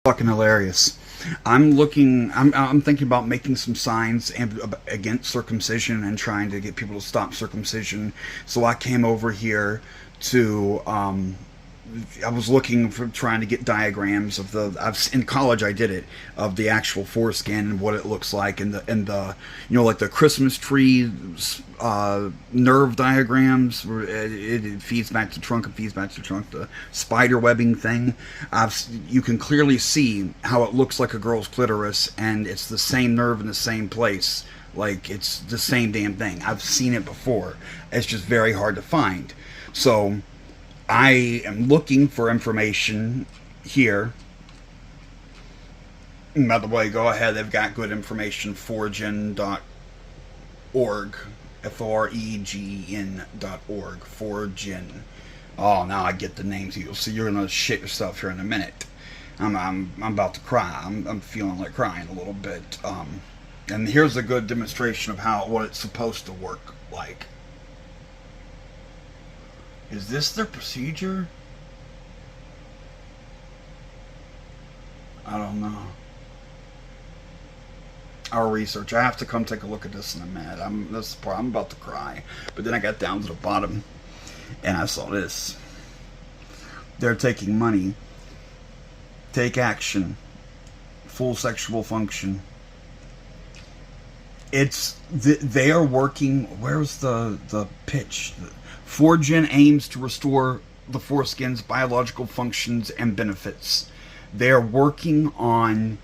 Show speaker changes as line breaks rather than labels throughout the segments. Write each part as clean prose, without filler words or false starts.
Fucking hilarious. I'm thinking about making some signs against circumcision and trying to get people to stop circumcision. So I came over here to I was looking for trying to get diagrams of in college I did it, of the actual foreskin and what it looks like, and the like the Christmas tree nerve diagrams where it feeds back to trunk and feeds back to trunk, the spider webbing thing. You can clearly see how it looks like a girl's clitoris, and it's the same nerve in the same place, like it's the same damn thing. I've seen it before. It's just very hard to find. So I am looking for information here. And by the way, go ahead, they've got good information, foregen.org, FOREGN.org, foregen. Oh, now I get the names. You'll see, you're gonna shit yourself here in a minute. I'm about to cry. I'm feeling like crying a little bit. And here's a good demonstration of what it's supposed to work like. Is this their procedure? I don't know. Our research. I have to come take a look at this in a minute. This is the part I'm about to cry. But then I got down to the bottom and I saw this. They're taking money. Take action. Full sexual function. They are working. Where's the pitch? Foregen aims to restore the foreskin's biological functions and benefits. They are working on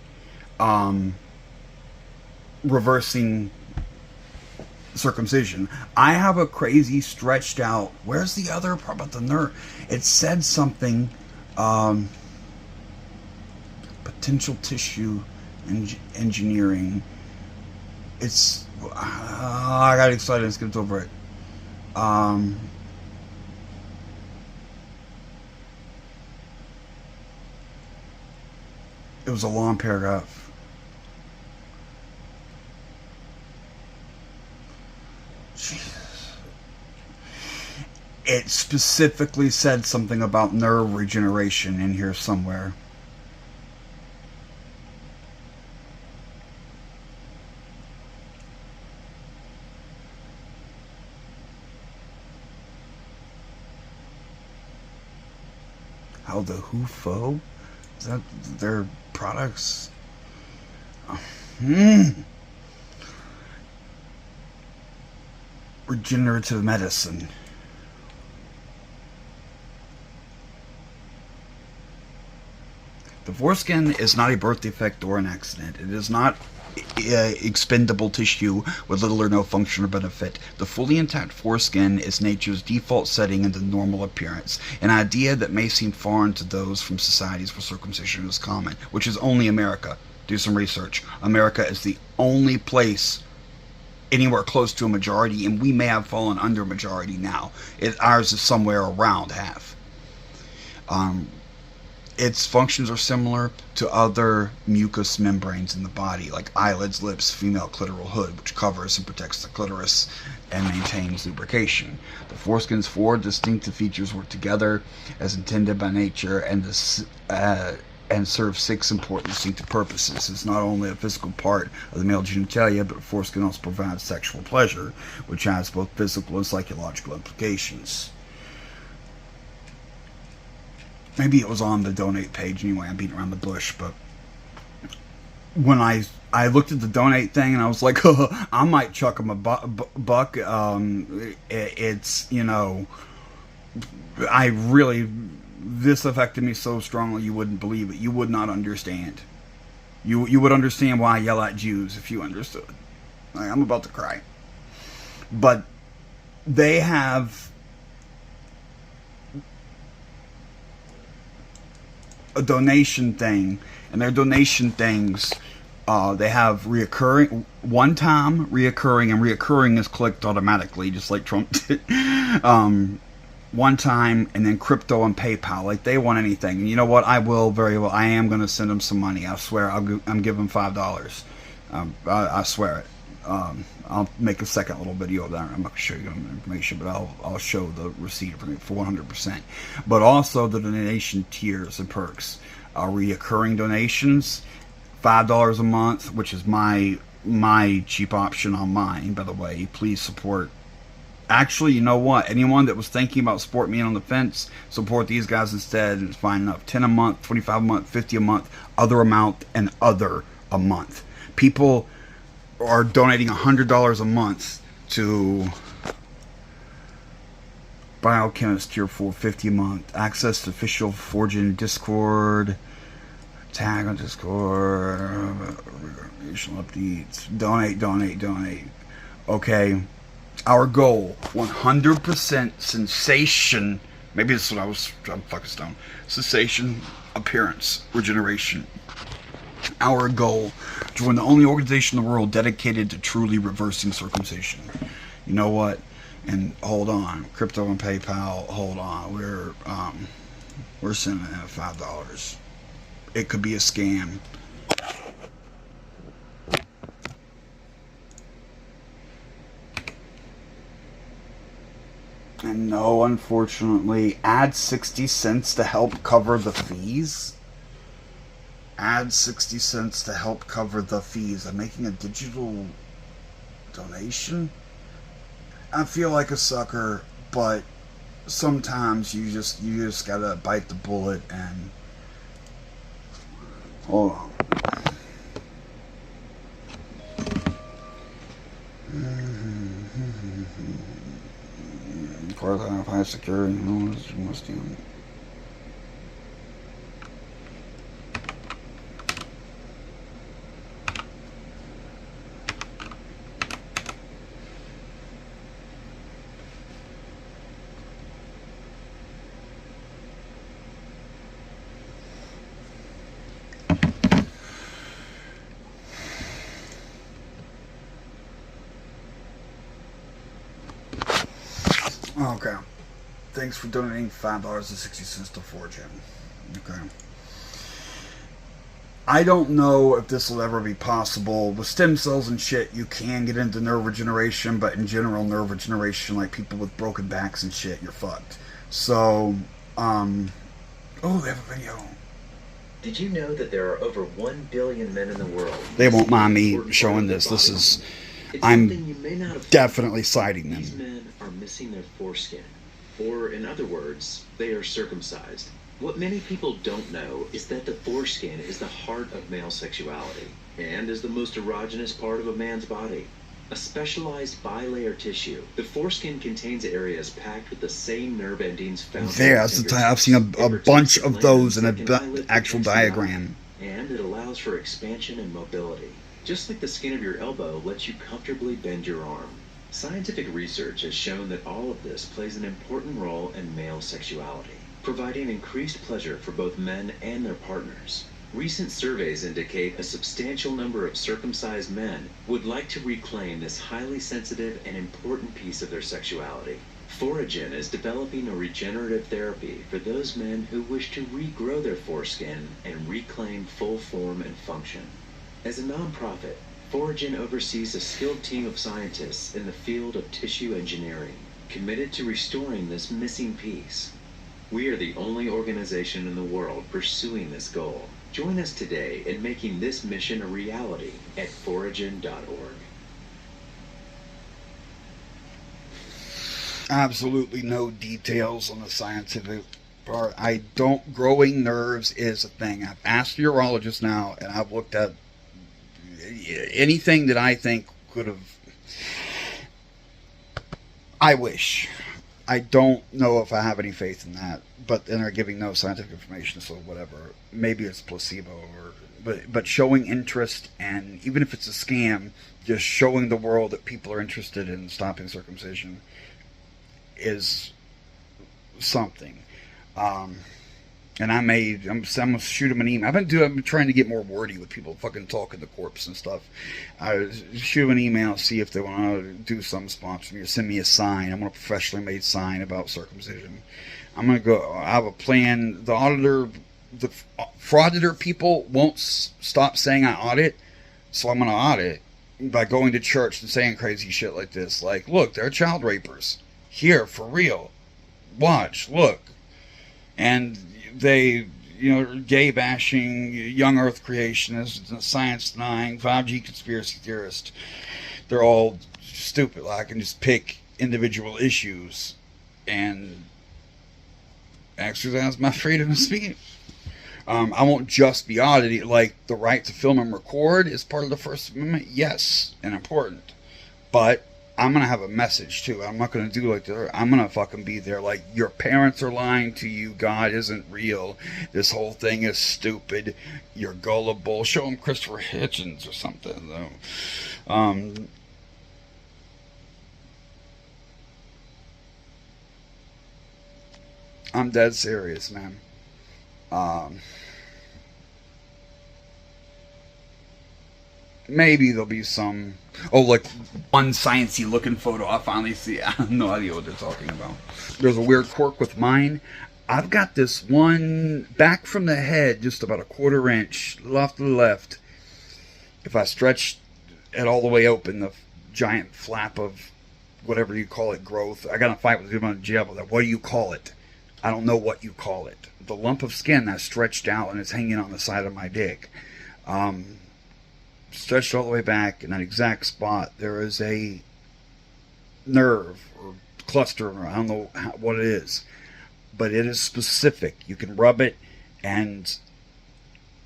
reversing circumcision. I have a crazy stretched out. Where's the other part about the nerve? It said something. Potential tissue engineering. It's. I got excited and skipped over it. It was a long paragraph. Jesus. It specifically said something about nerve regeneration in here somewhere. How the HUFO? Is that their products? Regenerative medicine. The foreskin is not a birth defect or an accident. It is not expendable tissue with little or no function or benefit. The fully intact foreskin is nature's default setting into normal appearance, an idea that may seem foreign to those from societies where circumcision is common, which is only America. Do some research. America is the only place anywhere close to a majority, and we may have fallen under majority now. Ours is somewhere around half. Its functions are similar to other mucous membranes in the body, like eyelids, lips, female clitoral hood, which covers and protects the clitoris and maintains lubrication. The foreskin's four distinctive features work together as intended by nature and serve six important distinctive purposes. It's not only a physical part of the male genitalia, but foreskin also provides sexual pleasure, which has both physical and psychological implications. Maybe it was on the donate page anyway. I'm beating around the bush, but when I looked at the donate thing and I was like, I might chuck him a buck. It's, I really, this affected me so strongly you wouldn't believe it. You would not understand. You would understand why I yell at Jews if you understood. I'm about to cry. But they have a donation thing, and their donation things, they have reoccurring, one time, reoccurring, and reoccurring is clicked automatically, just like Trump did. One time, and then crypto and PayPal, like they want anything. And you know what? I will very well. I am going to send them some money. I swear. I'm giving $5. I swear it. I'll make a second little video of that. I'm not going to show you the information, but I'll show the receipt for 100%. But also the donation tiers and perks. reoccurring donations, $5 a month, which is my cheap option on mine, by the way. Please support. Actually, you know what? Anyone that was thinking about supporting me on the fence, support these guys instead. It's fine enough. 10 a month, 25 a month, 50 a month, other amount, and other a month. People are donating $100 a month to Biochemist Tier 4, 50 a month. Access to official Forging Discord. Tag on Discord. Recreational updates. Donate. Okay. Our goal, 100% sensation. Maybe this is what I'm fucking stoned. Sensation, appearance, regeneration. Our goal, join the only organization in the world dedicated to truly reversing circumcision. You know what? And hold on, crypto and PayPal. Hold on, we're sending in $5. It could be a scam. And no, unfortunately, add 60 cents to help cover the fees. Add 60 cents to help cover the fees. I'm making a digital donation. I feel like a sucker, but sometimes you just gotta bite the bullet and hold on. Of course, I have high security. No, you must do. Okay. Thanks for donating $5.60 to Forging. Okay. I don't know if this will ever be possible. With stem cells and shit, you can get into nerve regeneration, but in general, nerve regeneration, like people with broken backs and shit, you're fucked. So, oh, they have a video.
Did you know that there are over 1 billion men in the world?
They won't mind me showing this. This is, I'm definitely citing them.
These men are missing their foreskin, or in other words, they are circumcised. What many people don't know is that the foreskin is the heart of male sexuality and is the most erogenous part of a man's body. A specialized bilayer tissue, the foreskin contains areas packed with the same nerve endings found
there. I've seen a bunch of those in an actual diagram.
And it allows for expansion and mobility. Just like the skin of your elbow lets you comfortably bend your arm. Scientific research has shown that all of this plays an important role in male sexuality, providing increased pleasure for both men and their partners. Recent surveys indicate a substantial number of circumcised men would like to reclaim this highly sensitive and important piece of their sexuality. Foragen is developing a regenerative therapy for those men who wish to regrow their foreskin and reclaim full form and function. As a nonprofit, Foragen oversees a skilled team of scientists in the field of tissue engineering, committed to restoring this missing piece. We are the only organization in the world pursuing this goal. Join us today in making this mission a reality at foragen.org.
Absolutely no details on the scientific part. Growing nerves is a thing. I've asked a urologist now, and I've looked at anything that I think could have. I wish. I don't know if I have any faith in that, but then they're giving no scientific information, so whatever. Maybe it's placebo, but showing interest, and even if it's a scam, just showing the world that people are interested in stopping circumcision is something. And I'm gonna shoot him an email. I've been trying to get more wordy with people fucking talking to corpse and stuff. I shoot them an email, see if they want to do some sponsor me or send me a sign. I want a professionally made sign about circumcision. I'm gonna go. I have a plan. The frauditor people won't stop saying I audit, so I'm gonna audit by going to church and saying crazy shit like this. Like, look, they're child rapers. Here, for real. Watch, look. And they, gay bashing, young Earth creationists, science denying, 5G conspiracy theorists. They're all stupid. I can just pick individual issues and exercise my freedom of speech. I won't just be audited. Like, the right to film and record is part of the First Amendment, yes, and important. But I'm going to have a message, too. I'm not going to do like that. I'm going to fucking be there. Like, your parents are lying to you. God isn't real. This whole thing is stupid. You're gullible. Show them Christopher Hitchens or something, though. I'm dead serious, man. Maybe there'll be some... Oh, like one sciencey looking photo I finally see. I have no idea what they're talking about. There's a weird quirk with mine. I've got this one back from the head, just about a 1/4 inch, off to the left. If I stretch it all the way open, the giant flap of whatever you call it, growth. I got in a fight with him on jail about that. What do you call it? I don't know what you call it. The lump of skin that's stretched out and it's hanging on the side of my dick. Stretched all the way back in that exact spot, there is a nerve or cluster, or I don't know what it is, but it is specific. You can rub it, and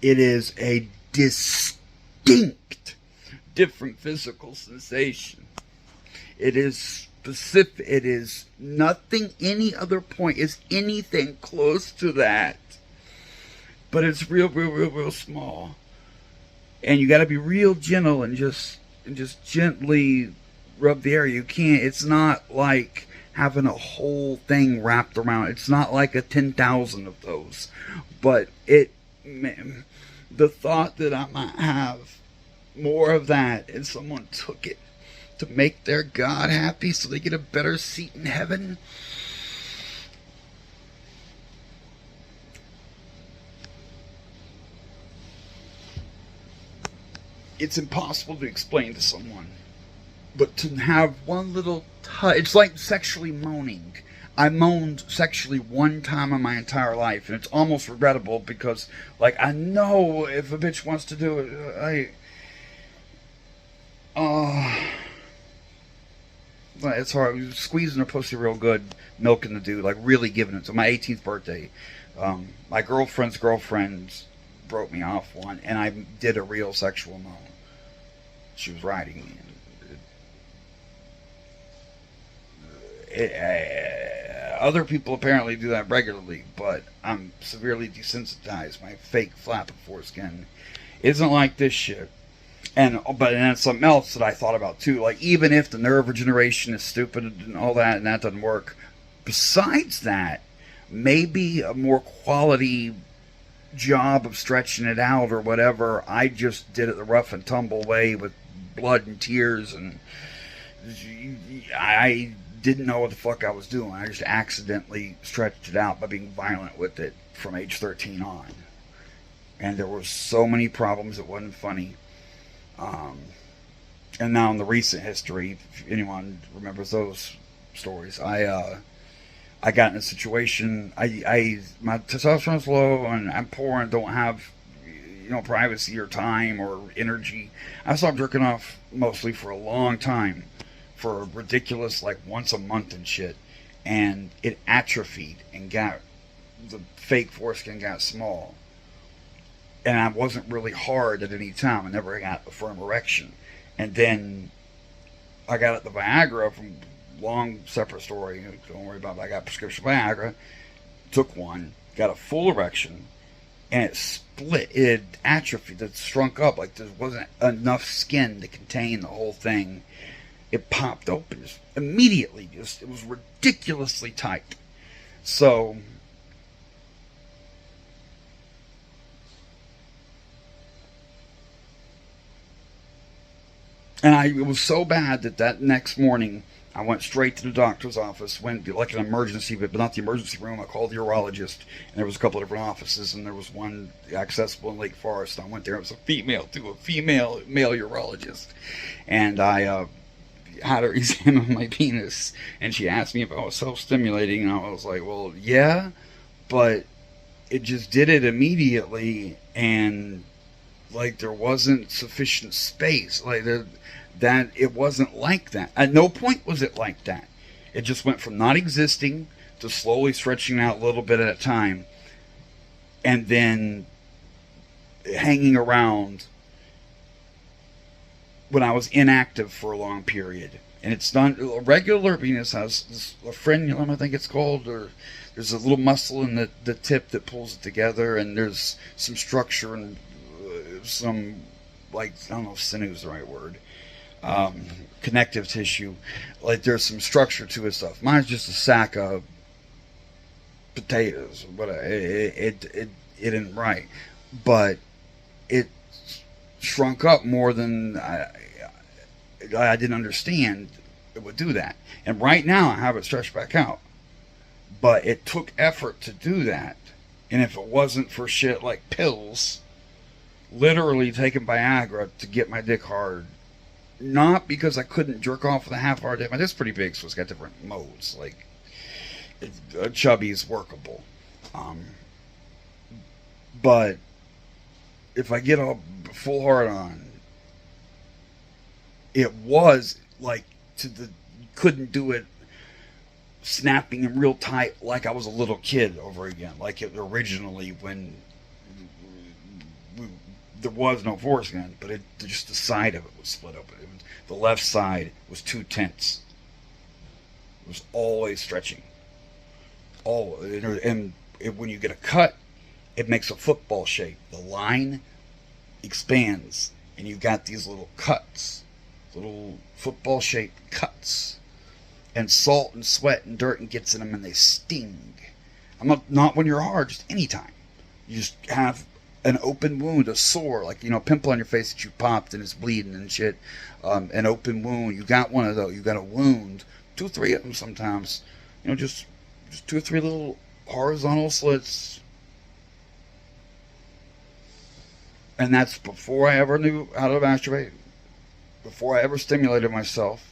it is a distinct, different physical sensation. It is specific. It is nothing any other point is anything close to that, but it's real small. And you got to be real gentle and just gently rub the area. You can't. It's not like having a whole thing wrapped around. It's not like a 10,000 of those. But the thought that I might have more of that and someone took it to make their God happy so they get a better seat in heaven. It's impossible to explain to someone. But to have one little touch, it's like sexually moaning. I moaned sexually one time in my entire life, and it's almost regrettable because, like, I know if a bitch wants to do it, it's hard. Squeezing her pussy real good, milking the dude, like really giving it. So my 18th birthday, my girlfriend's girlfriend broke me off one, and I did a real sexual moan. She was riding me. Other people apparently do that regularly, but I'm severely desensitized. My fake flap of foreskin isn't like this shit. But that's something else that I thought about too. Like, even if the nerve regeneration is stupid and all that, and that doesn't work, besides that, maybe a more quality job of stretching it out or whatever. I just did it the rough and tumble way with blood and tears, and I didn't know what the fuck I was doing. I just accidentally stretched it out by being violent with it from age 13 on. And there were so many problems, it wasn't funny. And now in the recent history, if anyone remembers those stories, I got in a situation, my testosterone's low, and I'm poor and don't have, privacy or time or energy. I stopped jerking off mostly for a long time, for ridiculous, like once a month and shit, and it atrophied and the fake foreskin got small, and I wasn't really hard at any time. I never got a firm erection, and then I got the Viagra from long separate story. Don't worry about it. I got prescription Viagra, took one, got a full erection, and it split. It atrophied. It shrunk up. Like there wasn't enough skin to contain the whole thing. It popped open just immediately. It was ridiculously tight. So it was so bad that next morning I went straight to the doctor's office, went like an emergency, but not the emergency room. I called the urologist, and there was a couple of different offices, and there was one accessible in Lake Forest. I went there. It was a female male urologist, and I had her examine my penis, and she asked me if I was self-stimulating, and I was like, well, yeah, but it just did it immediately, and like there wasn't sufficient space. Like that it wasn't like that. At no point was it like that. It just went from not existing to slowly stretching out a little bit at a time, and then hanging around when I was inactive for a long period. And it's not regular penis has a frenulum, I think it's called, or there's a little muscle in the tip that pulls it together, and there's some structure and some, like, I don't know if sinew is the right word, connective tissue. Like there's some structure to it stuff. Mine's just a sack of potatoes, but it isn't right. But it shrunk up more than I didn't understand it would do that. And right now I have it stretched back out. But it took effort to do that. And if it wasn't for shit like pills, literally taking Viagra to get my dick hard, not because I couldn't jerk off with a half-hour dick. My dick's pretty big, so it's got different modes. Like, chubby is workable. But if I get a full hard on, it was like couldn't do it snapping and real tight like I was a little kid over again, like it originally when there was no foreskin, but just the side of it was split open. The left side was too tense. It was always stretching. And when you get a cut, it makes a football shape. The line expands, and you've got these little cuts, little football shaped cuts. And salt and sweat and dirt and gets in them, and they sting. Not when you're hard, just anytime. You just have an open wound, a sore, like, a pimple on your face that you popped and it's bleeding and shit. An open wound. You got one of those. You got a wound. 2 or 3 of them sometimes. Just 2 or 3 little horizontal slits. And that's before I ever knew how to masturbate. Before I ever stimulated myself.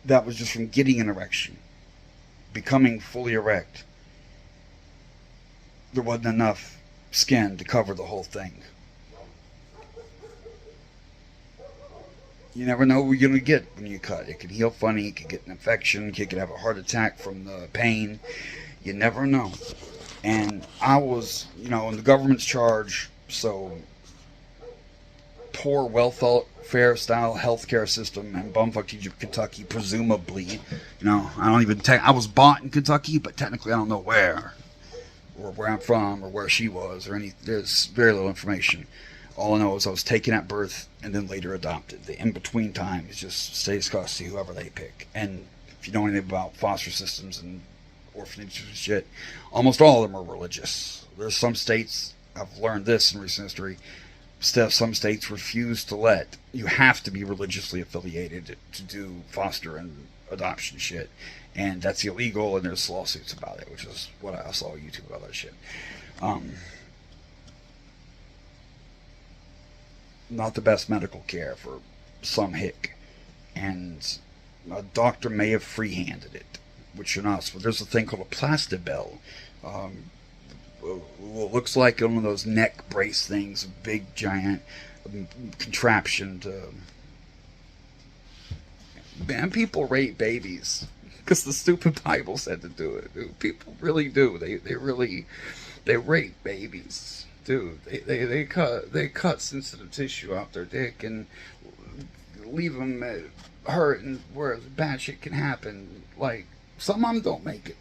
That was just from getting an erection. Becoming fully erect. There wasn't enough skin to cover the whole thing. You never know what you're going to get when you cut. It could heal funny. It could get an infection. You could have a heart attack from the pain. You never know. And I was, in the government's charge, so poor welfare style healthcare system and bumfuck Kentucky, presumably. I don't even I was bought in Kentucky, but technically I don't know where, or where I'm from, or where she was, or any. There's very little information. All I know is I was taken at birth and then later adopted. The in between time is just state's custody, whoever they pick. And if you know anything about foster systems and orphanages and shit, almost all of them are religious. There's some states, I've learned this in recent history. Some states refuse to let you have to be religiously affiliated to do foster and adoption shit, and that's illegal, and there's lawsuits about it, which is what I saw on YouTube about that shit. Not the best medical care for some hick, and a doctor may have free-handed it, which you're not. So there's a thing called a plastibell. What looks like one of those neck brace things, a big giant contraption to. Man, people rape babies because the stupid Bible said to do it. Dude, people really do. They rape babies, dude. They cut sensitive tissue out their dick and leave them hurt, and where bad shit can happen. Like, some of them don't make it.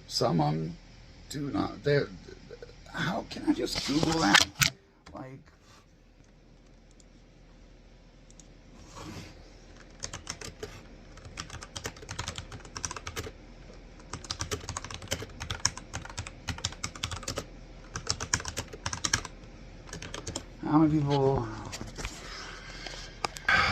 Some of them do not. How can I just Google that? Like, how many people?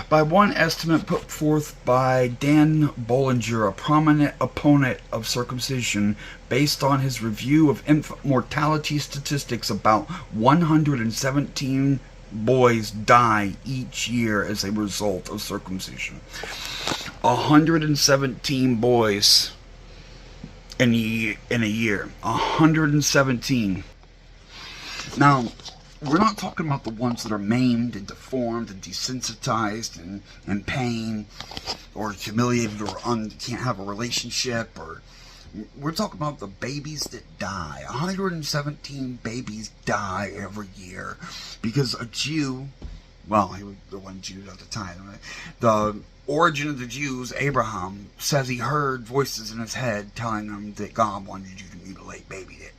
By one estimate put forth by Dan Bollinger, a prominent opponent of circumcision, based on his review of infant mortality statistics, about 117 boys die each year as a result of circumcision. 117 boys in a year. 117. Now, we're not talking about the ones that are maimed and deformed and desensitized and in pain or humiliated or can't have a relationship. Or we're talking about the babies that die. 117 babies die every year because a Jew, well, he was the one Jew at the time, right? The origin of the Jews, Abraham, says he heard voices in his head telling him that God wanted you to mutilate baby Dick.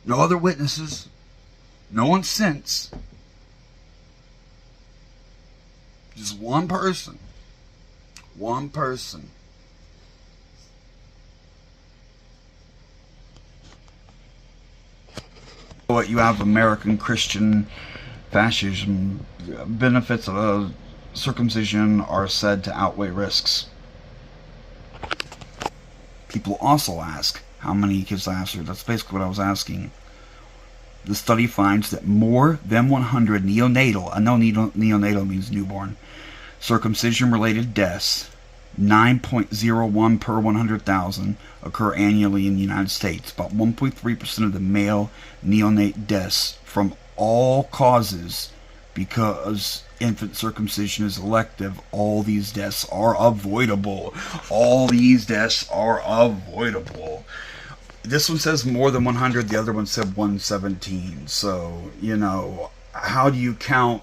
No other witnesses. No one since. Just one person. One person. What you have American Christian fascism. Benefits of circumcision are said to outweigh risks. People also ask, how many kids I answered? That's basically what I was asking. The study finds that more than 100 neonatal, I know neonatal means newborn, circumcision-related deaths, 9.01 per 100,000, occur annually in the United States. About 1.3% of the male neonate deaths from all causes, because infant circumcision is elective. All these deaths are avoidable. All these deaths are avoidable. This one says more than 100, the other one said 117. So, you know, how do you count?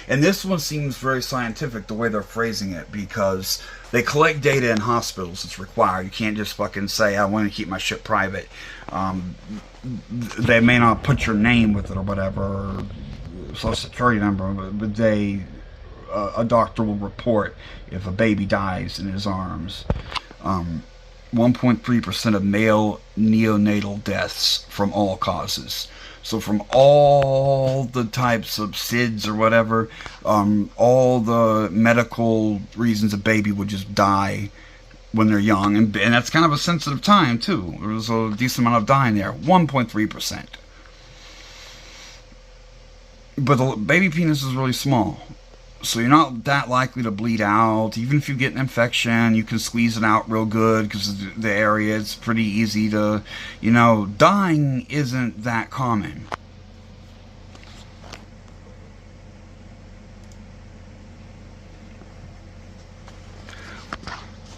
And this one seems very scientific, the way they're phrasing it, because they collect data in hospitals. It's required. You can't just fucking say, I want to keep my shit private. They may not put your name with it or whatever, or social security number, but a doctor will report if a baby dies in his arms. 1.3% of male neonatal deaths from all causes. So from all the types of SIDS or whatever, all the medical reasons a baby would just die when they're young, and that's kind of a sensitive time too. There's a decent amount of dying there. 1.3%. But the baby penis is really small, so you're not that likely to bleed out. Even if you get an infection, you can squeeze it out real good because the area is pretty easy to, you know, dying isn't that common.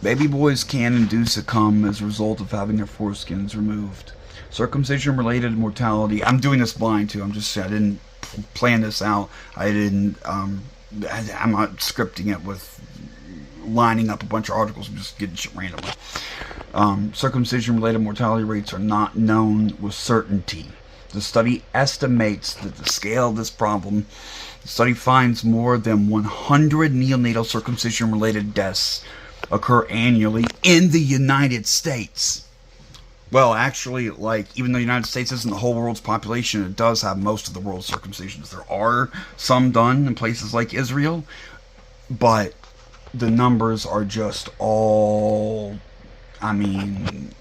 Baby boys can and do succumb as a result of having their foreskins removed. Circumcision-related mortality. I'm doing this blind too. I didn't plan this out. I'm not scripting it with lining up a bunch of articles. I'm just getting shit randomly. Circumcision-related mortality rates are not known with certainty. The study estimates that the scale of this problem. The study finds more than 100 neonatal circumcision-related deaths occur annually in the United States. Well, actually, like, even though the United States isn't the whole world's population, it does have most of the world's circumcisions. There are some done in places like Israel, but the numbers are just all, I mean,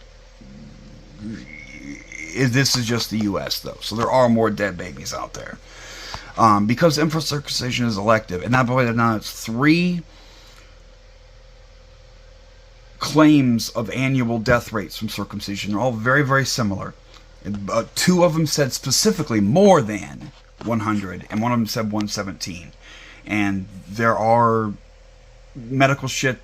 this is just the U.S., though. So there are more dead babies out there. Because infant circumcision is elective, and that, by the way, now it's 3 claims of annual death rates from circumcision. They're all very, very similar. 2 of them said specifically more than 100, and one of them said 117. And there are medical shit.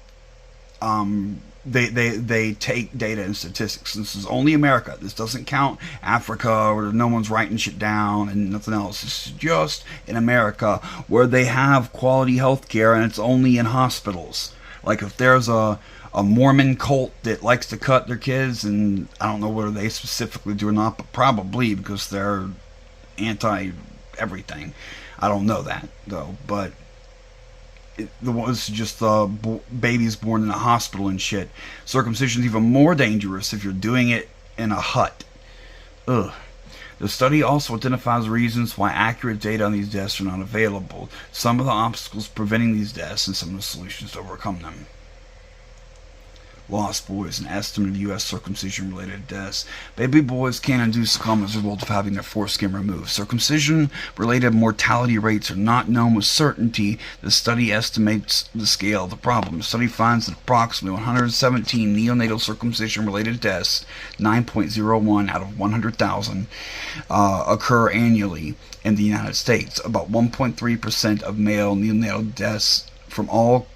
They take data and statistics. This is only America. This doesn't count Africa, where no one's writing shit down and nothing else. This is just in America, where they have quality health care, and it's only in hospitals. Like if there's a Mormon cult that likes to cut their kids, and I don't know whether they specifically do or not, but probably, because they're anti-everything. I don't know that, though, but the ones just babies born in a hospital and shit. Circumcision is even more dangerous if you're doing it in a hut. Ugh. The study also identifies reasons why accurate data on these deaths are not available, some of the obstacles preventing these deaths, and some of the solutions to overcome them. lost boys, an estimate of U.S. circumcision-related deaths. Baby boys can induce a coma as a result of having their foreskin removed. Circumcision-related mortality rates are not known with certainty. The study estimates the scale of the problem. The study finds that approximately 117 neonatal circumcision-related deaths, 9.01 out of 100,000, occur annually in the United States. About 1.3% of male neonatal deaths from all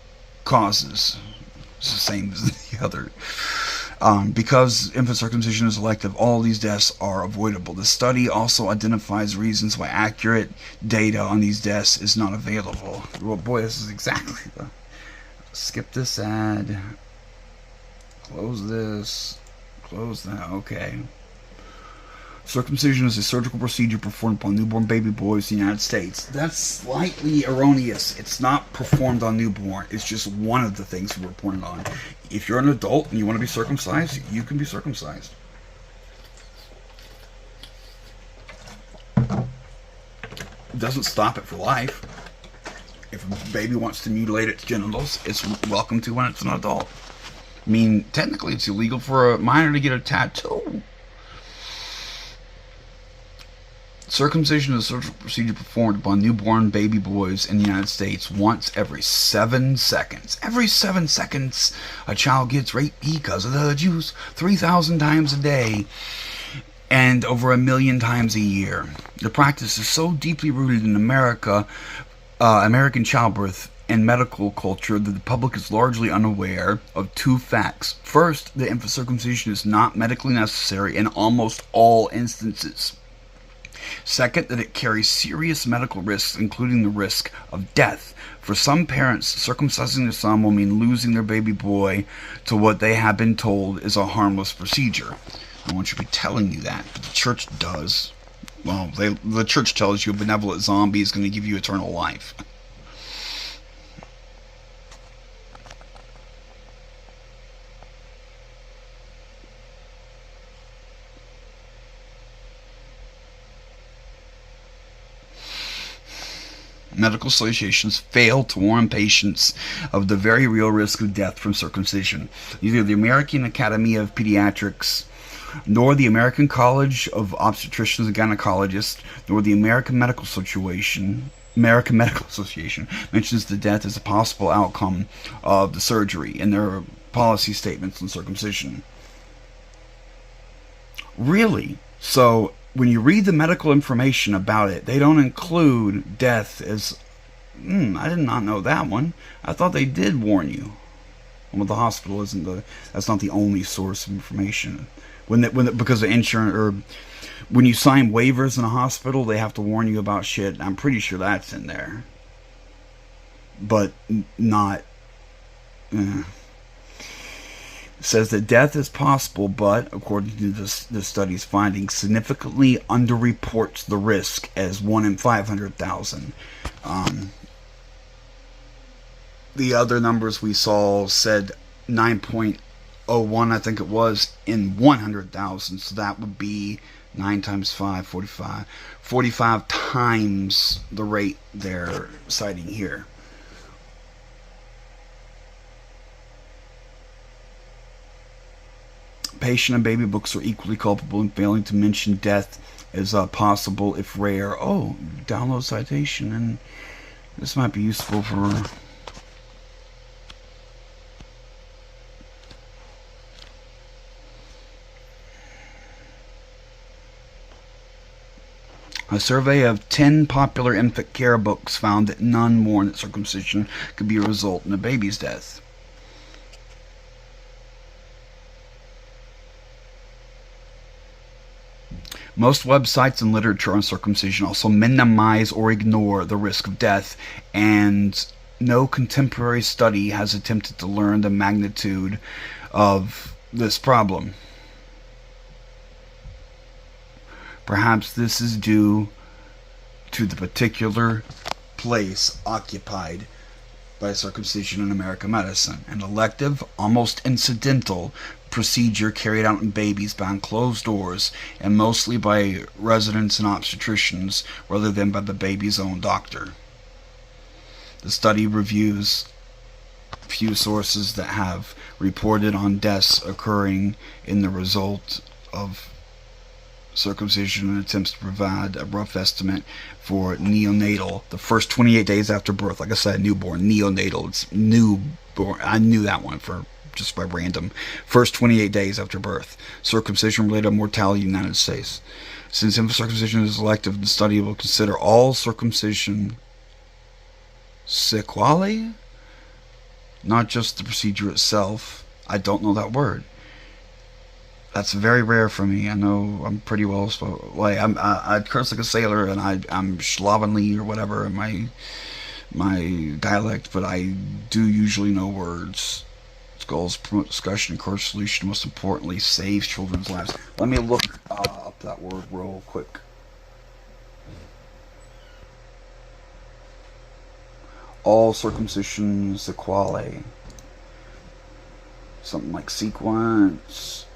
causes. It's the same as the other. Because infant circumcision is elective, all these deaths are avoidable. The study also identifies reasons why accurate data on these deaths is not available. Well, boy, this is exactly the... Skip this ad. Close this. Close that. Okay. Circumcision is a surgical procedure performed upon newborn baby boys in the United States. That's slightly erroneous. It's not performed on newborn. It's just one of the things we're reporting on. If you're an adult and you want to be circumcised, you can be circumcised. It doesn't stop it for life. If a baby wants to mutilate its genitals, it's welcome to when it's an adult. I mean, technically it's illegal for a minor to get a tattoo. Circumcision is a surgical procedure performed upon newborn baby boys in the United States once every 7 seconds. Every 7 seconds, a child gets raped because of the Jews 3,000 times a day and over 1 million times a year. The practice is so deeply rooted in American childbirth and medical culture that the public is largely unaware of two facts. First, that infant circumcision is not medically necessary in almost all instances. Second, that it carries serious medical risks, including the risk of death. For some parents, circumcising their son will mean losing their baby boy to what they have been told is a harmless procedure. No one should be telling you that, but the church does. Well, the church tells you a benevolent zombie is going to give you eternal life. Medical associations fail to warn patients of the very real risk of death from circumcision. Neither the American Academy of Pediatrics, nor the American College of Obstetricians and Gynecologists, nor the American Medical Association mentions the death as a possible outcome of the surgery in their policy statements on circumcision. Really? So, when you read the medical information about it, they don't include death as, I did not know that one. I thought they did warn you. Well, the hospital that's not the only source of information. Because of insurance, or when you sign waivers in a hospital, they have to warn you about shit. I'm pretty sure that's in there. But not... says that death is possible, but, according to the study's findings, significantly underreports the risk as 1 in 500,000. The other numbers we saw said 9.01, I think it was, in 100,000. So that would be 9 times 5, 45. 45 times the rate they're citing here. Patient and baby books are equally culpable in failing to mention death as possible if rare. Oh, download citation, and this might be useful for... A survey of 10 popular infant care books found that none warn that circumcision could be a result in a baby's death. Most websites and literature on circumcision also minimize or ignore the risk of death, and no contemporary study has attempted to learn the magnitude of this problem. Perhaps this is due to the particular place occupied by circumcision in American medicine, an elective, almost incidental procedure carried out in babies behind closed doors and mostly by residents and obstetricians rather than by the baby's own doctor. The study reviews few sources that have reported on deaths occurring in the result of circumcision and attempts to provide a rough estimate for neonatal, the first 28 days after birth. Like I said, newborn, neonatal, it's newborn. I knew that one for just by random. First 28 days after birth. Circumcision-related mortality in the United States. Since infant circumcision is elective, the study will consider all circumcision sequelae, not just the procedure itself. I don't know that word. That's very rare for me. I know I'm pretty well spoken. Like I curse like a sailor, and I'm slovenly or whatever in my dialect, but I do usually know words. Its goals promote discussion, encourage solution, most importantly, save children's lives. Let me look up that word real quick. All circumcision sequelae. Something like sequence.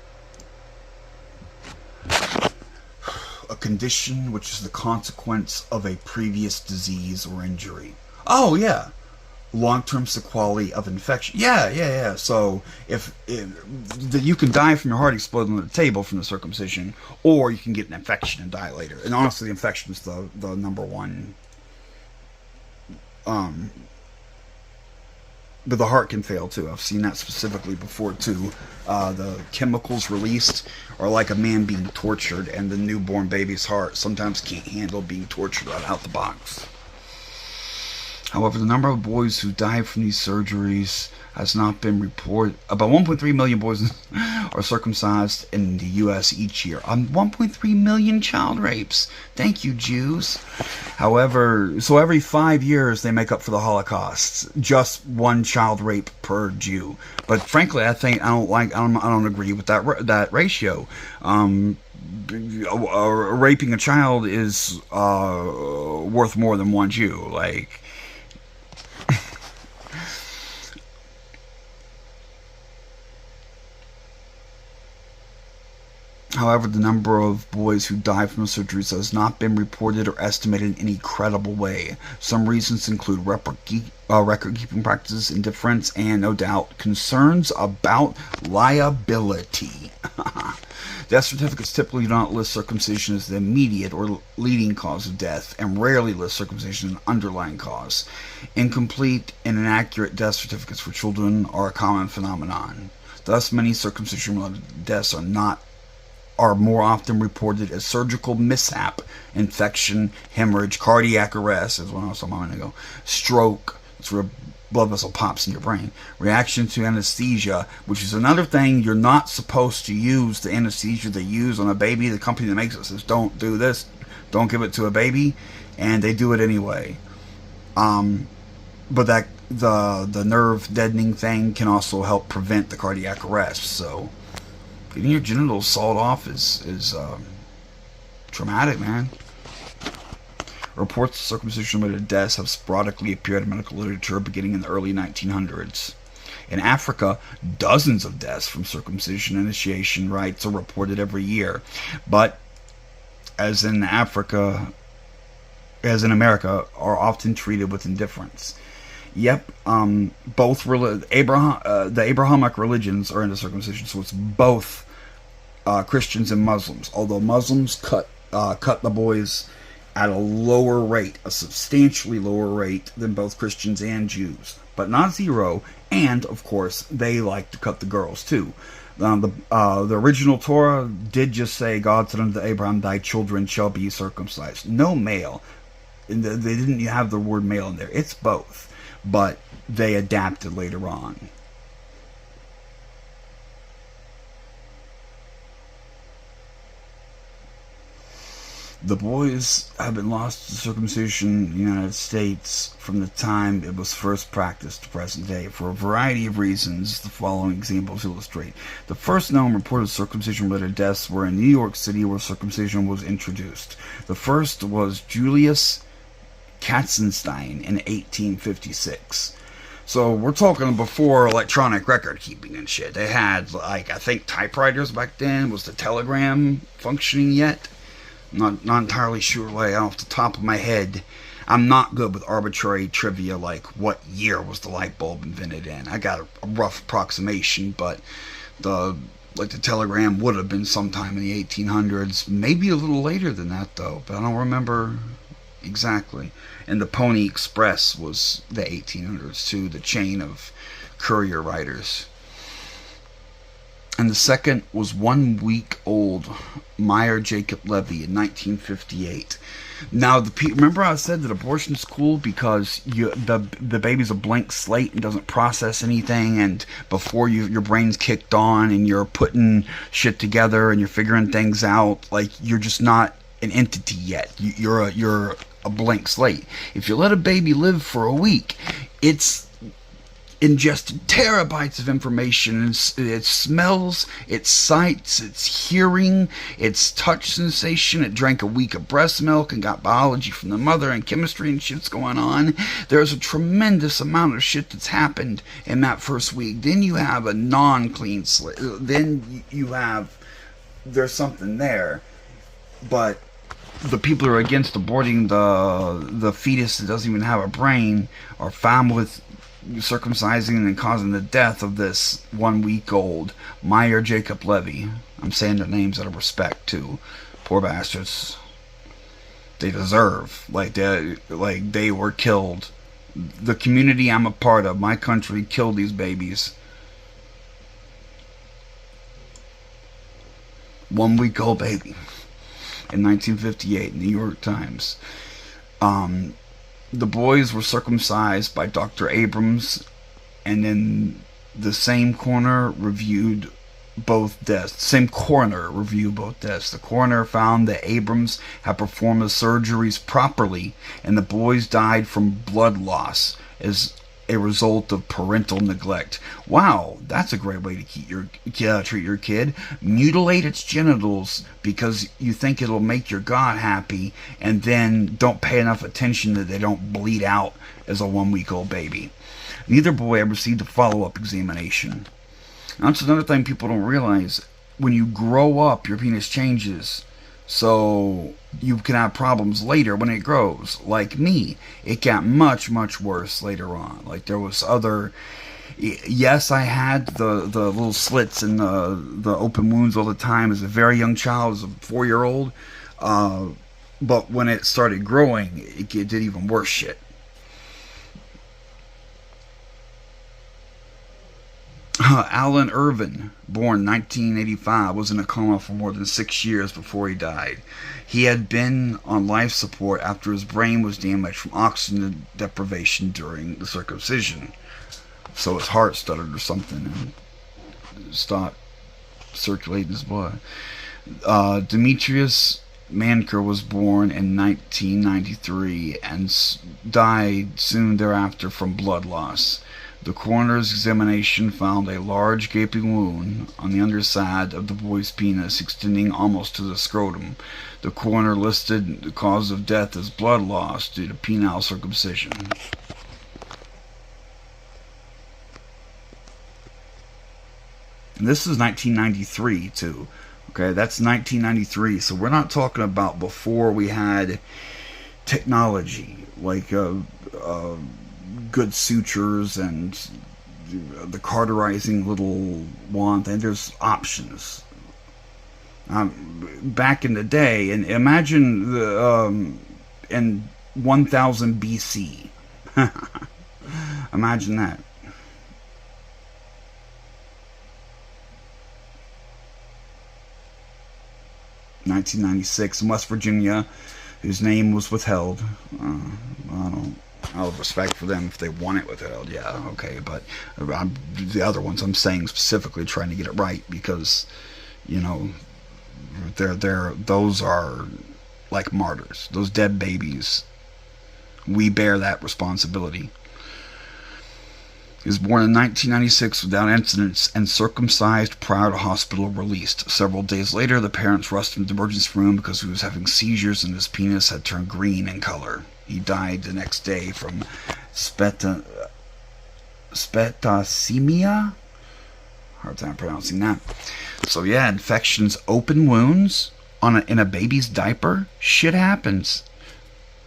A condition which is the consequence of a previous disease or injury. Oh, yeah. Long-term sequelae of infection. Yeah. So, if you can die from your heart exploding on the table from the circumcision, or you can get an infection and die later. And honestly, the infection is the number one. But the heart can fail too. I've seen that specifically before too. The chemicals released are like a man being tortured, and the newborn baby's heart sometimes can't handle being tortured right out the box. However, the number of boys who die from these surgeries has not been reported. About 1.3 million boys are circumcised in the U.S. each year. 1.3 million child rapes. Thank you, Jews. However, so every 5 years they make up for the Holocaust. Just one child rape per Jew. But frankly, I don't agree with that ratio. Raping a child is worth more than one Jew. Like. However, the number of boys who die from the surgeries has not been reported or estimated in any credible way. Some reasons include record-keeping practices, indifference, and, no doubt, concerns about liability. Death certificates typically do not list circumcision as the immediate or leading cause of death, and rarely list circumcision as an underlying cause. Incomplete and inaccurate death certificates for children are a common phenomenon. Thus, many circumcision-related deaths are more often reported as surgical mishap, infection, hemorrhage, cardiac arrest, as one I was talking about a minute ago, stroke, that's where a blood vessel pops in your brain, reaction to anesthesia, which is another thing you're not supposed to use. The anesthesia they use on a baby, the company that makes it says, don't do this, don't give it to a baby, and they do it anyway. But that the nerve deadening thing can also help prevent the cardiac arrest, so getting your genitals sawed off is traumatic, man. Reports of circumcision-related deaths have sporadically appeared in medical literature beginning in the early 1900s. In Africa, dozens of deaths from circumcision initiation rites are reported every year. But, as in America, are often treated with indifference. Yep, both the Abrahamic religions are into circumcision, so it's both Christians and Muslims. Although Muslims cut the boys at a lower rate, a substantially lower rate than both Christians and Jews, but not zero. And of course, they like to cut the girls too. The original Torah did just say, God said unto Abraham, thy children shall be circumcised. No male. They didn't have the word male in there. It's both. But they adapted later on. The boys have been lost to circumcision in the United States from the time it was first practiced to present day. For a variety of reasons, the following examples illustrate. The first known reported circumcision-related deaths were in New York City, where circumcision was introduced. The first was Julius Katzenstein in 1856. So we're talking before electronic record keeping and shit. They had, I think, typewriters back then. Was the telegram functioning yet? Not entirely sure, off the top of my head. I'm not good with arbitrary trivia like what year was the light bulb invented in. I got a rough approximation, but the telegram would have been sometime in the 1800s, maybe a little later than that though, but I don't remember exactly. And the Pony Express was the 1800s too, the chain of courier riders. And the second was 1 week old Meyer Jacob Levy in 1958. Now, remember I said that abortion is cool because the baby's a blank slate and doesn't process anything, and before your brain's kicked on and you're putting shit together and you're figuring things out, like you're just not an entity yet. You're a blank slate. If you let a baby live for a week, it's ingested terabytes of information. Its smells, its sights, its hearing, its touch sensation. It drank a week of breast milk and got biology from the mother and chemistry and shit's going on. There's a tremendous amount of shit that's happened in that first week. Then you have a non-clean slate. Then you have, there's something there. But the people who are against aborting the fetus that doesn't even have a brain are found with circumcising and causing the death of this 1 week old Meyer Jacob Levy. I'm saying their names out of respect too. Poor bastards. They deserve. Like they were killed. The community I'm a part of, my country, killed these babies. 1 week old baby. In 1958, New York Times. The boys were circumcised by Dr. Abrams, and then the same coroner reviewed both deaths. The coroner found that Abrams had performed the surgeries properly, and the boys died from blood loss as a result of parental neglect. Wow, that's a great way to treat your kid. Mutilate its genitals because you think it'll make your God happy, and then don't pay enough attention that they don't bleed out as a 1 week old baby. Neither boy ever received a follow-up examination. Now, that's another thing people don't realize. When you grow up, your penis changes. So you can have problems later when it grows. Like me, it got much, much worse later on. Like there was other... Yes, I had the little slits and the open wounds all the time as a very young child, as a 4-year-old. But when it started growing, it did even worse shit. Alan Irvin, born 1985, was in a coma for more than 6 years before he died. He had been on life support after his brain was damaged from oxygen deprivation during the circumcision. So his heart stuttered or something and stopped circulating his blood. Demetrius Manker was born in 1993 and died soon thereafter from blood loss. The coroner's examination found a large gaping wound on the underside of the boy's penis extending almost to the scrotum. The coroner listed the cause of death as blood loss due to penile circumcision. And this is 1993 too. Okay, that's 1993. So we're not talking about before we had technology like good sutures and the cauterizing little wand, and there's options. Back in the day, and imagine in 1000 BC. Imagine that. (1996) in West Virginia, whose name was withheld. I'll have respect for them if they want it withheld. Yeah, okay, but the other ones I'm saying specifically trying to get it right because, you know, those are like martyrs. Those dead babies. We bear that responsibility. He was born in 1996 without incidents and circumcised prior to hospital released. Several days later, the parents rushed him to the emergency room because he was having seizures and his penis had turned green in color. He died the next day from spetasemia? Hard time pronouncing that. So yeah, infections, open wounds in a baby's diaper. Shit happens.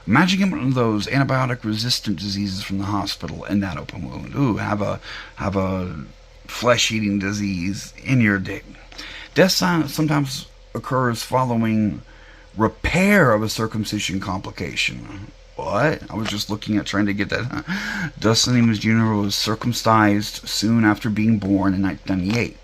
Imagine getting one of those antibiotic-resistant diseases from the hospital in that open wound. Ooh, have a flesh-eating disease in your dick. Death sometimes occurs following repair of a circumcision complication. What? I was just looking at trying to get that. Dustin Amos Jr. was circumcised soon after being born in 1998.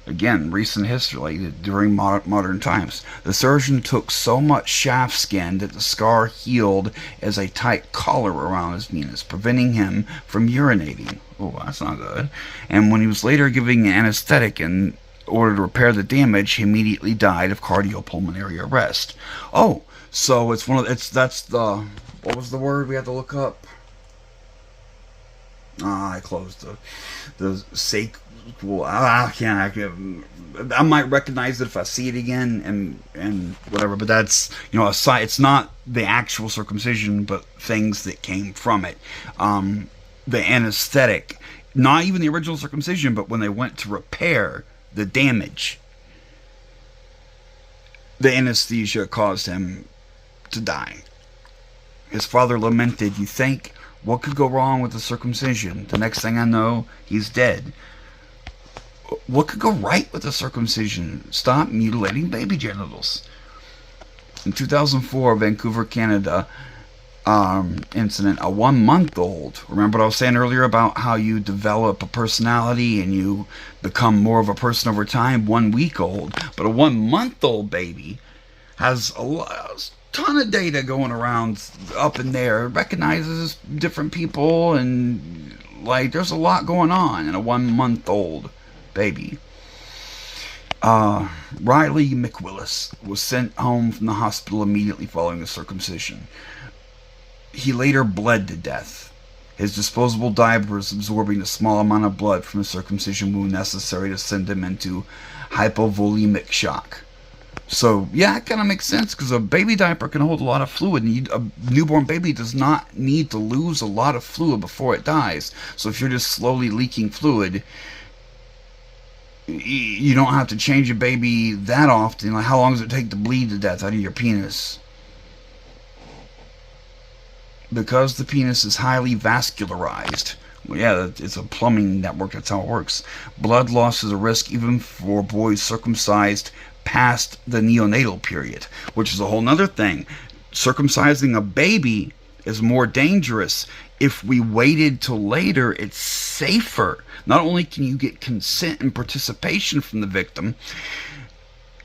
Again, recent history during modern times. The surgeon took so much shaft skin that the scar healed as a tight collar around his penis, preventing him from urinating. Oh, that's not good. And when he was later giving an anesthetic in order to repair the damage, he immediately died of cardiopulmonary arrest. Oh, so it's that's the, what was the word we had to look up? I closed the sequel. I might recognize it if I see it again and whatever. But that's, aside. It's not the actual circumcision, but things that came from it. The anesthetic, not even the original circumcision, but when they went to repair the damage, the anesthesia caused him to die. His father lamented, "You think, what could go wrong with the circumcision? The next thing I know, he's dead." What could go right with the circumcision? Stop mutilating baby genitals. In 2004, Vancouver, Canada, incident, a 1-month-old. Remember what I was saying earlier about how you develop a personality and you become more of a person over time? 1 week old, but a 1-month-old baby has a ton of data going around up in there. It recognizes different people and there's a lot going on in a 1-month-old baby. Riley McWillis was sent home from the hospital immediately following the circumcision. He later bled to death, his disposable diapers absorbing a small amount of blood from the circumcision wound necessary to send him into hypovolemic shock. So, yeah, it kind of makes sense, because a baby diaper can hold a lot of fluid, and a newborn baby does not need to lose a lot of fluid before it dies. So if you're just slowly leaking fluid, you don't have to change a baby that often. How long does it take to bleed to death out of your penis? Because the penis is highly vascularized. Well, yeah, it's a plumbing network. That's how it works. Blood loss is a risk even for boys circumcised past the neonatal period, which is a whole nother thing. Circumcising a baby is more dangerous. If we waited till later, it's safer. Not only can you get consent and participation from the victim,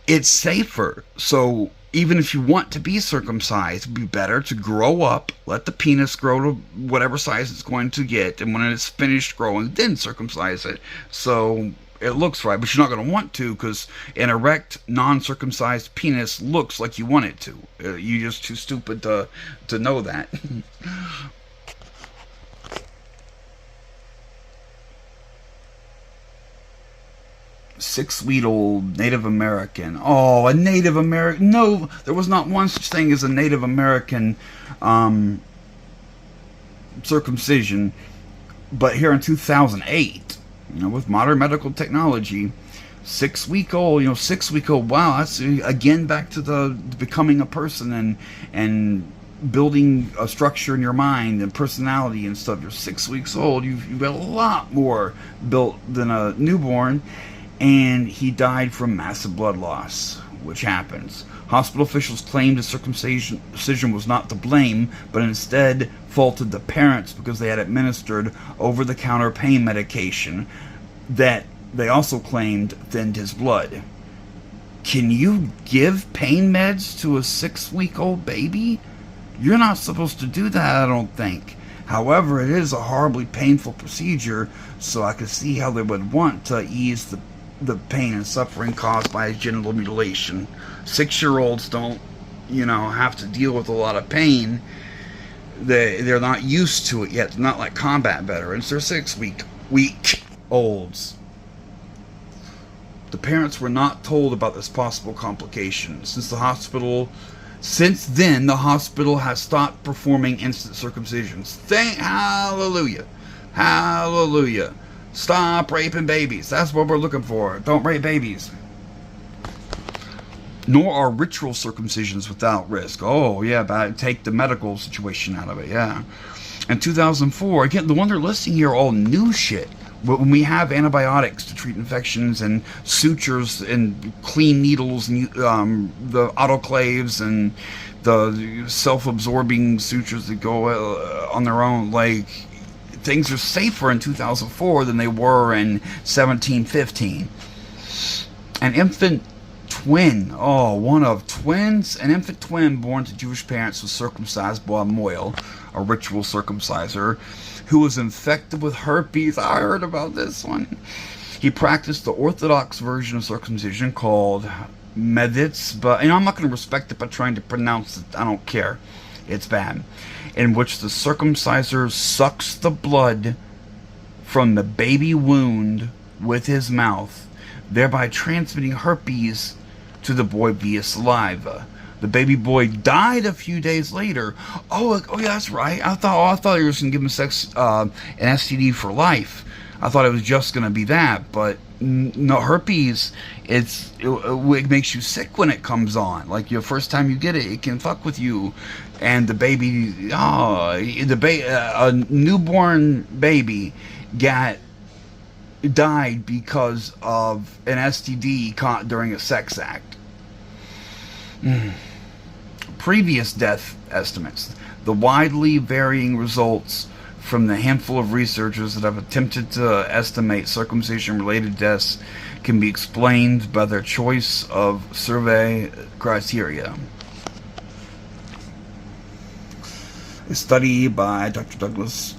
it's safer. So even if you want to be circumcised, it'd be better to grow up, let the penis grow to whatever size it's going to get, and when it's finished growing, then circumcise it. So it looks right, but you're not going to want to, because an erect, non-circumcised penis looks like you want it to. You're just too stupid to know that. 6-week-old Native American. Oh, a Native American. No, there was not one such thing as a Native American circumcision. But here in 2008, with modern medical technology, 6-week-old, 6-week-old, wow, that's again back to the becoming a person and building a structure in your mind and personality and stuff. You're 6 weeks old. You've got a lot more built than a newborn. And he died from massive blood loss, which happens. Hospital officials claimed the circumcision was not to blame, but instead faulted the parents because they had administered over-the-counter pain medication that they also claimed thinned his blood. Can you give pain meds to a 6-week-old baby? You're not supposed to do that, I don't think. However, it is a horribly painful procedure, so I could see how they would want to ease the pain and suffering caused by genital mutilation. 6-year-olds don't, have to deal with a lot of pain. They're not used to it yet. They're not like combat veterans. They're 6-week-olds. The parents were not told about this possible complication. Since then, the hospital has stopped performing instant circumcisions. Hallelujah. Hallelujah. Stop raping babies. That's what we're looking for. Don't rape babies. Nor are ritual circumcisions without risk. Oh, yeah, but take the medical situation out of it, yeah. In 2004, again, the one they're listing here are all new shit. When we have antibiotics to treat infections and sutures and clean needles and the autoclaves and the self-absorbing sutures that go on their own, like, things are safer in 2004 than they were in 1715. An infant twin, one of twins, an infant twin born to Jewish parents was circumcised by a moil, a ritual circumciser, who was infected with herpes. I heard about this one. He practiced the Orthodox version of circumcision called Meditz, but I'm not going to respect it by trying to pronounce it. I don't care. It's bad. In which the circumciser sucks the blood from the baby wound with his mouth, thereby transmitting herpes to the boy via saliva. The baby boy died a few days later. Oh yeah, that's right. I thought he was going to give him an STD for life. I thought it was just going to be that, but no, herpes. It makes you sick when it comes on. Like your first time you get it, it can fuck with you. And the baby, a newborn baby died because of an STD caught during a sex act. Previous death estimates. The widely varying results from the handful of researchers that have attempted to estimate circumcision-related deaths can be explained by their choice of survey criteria. A study by Dr. Douglas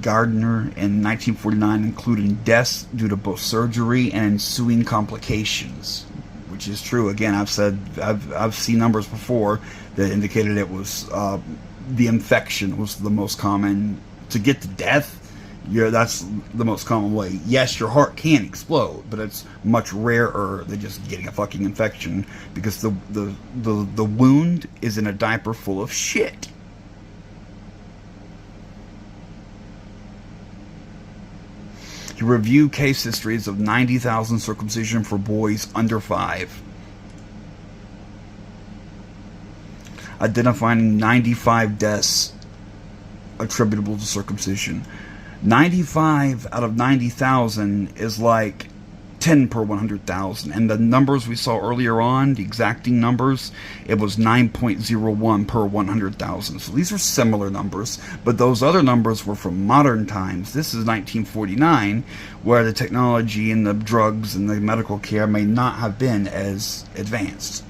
Gardner in 1949 included deaths due to both surgery and ensuing complications, which is true. Again, I've seen numbers before that indicated it was the infection was the most common. To get to death, that's the most common way. Yes, your heart can explode, but it's much rarer than just getting a fucking infection because the wound is in a diaper full of shit. To review case histories of 90,000 circumcision for boys under 5. Identifying 95 deaths attributable to circumcision. 95 out of 90,000 is like 10 per 100,000. And the numbers we saw earlier on, the exacting numbers, it was 9.01 per 100,000. So these are similar numbers, but those other numbers were from modern times. This is 1949, where the technology and the drugs and the medical care may not have been as advanced.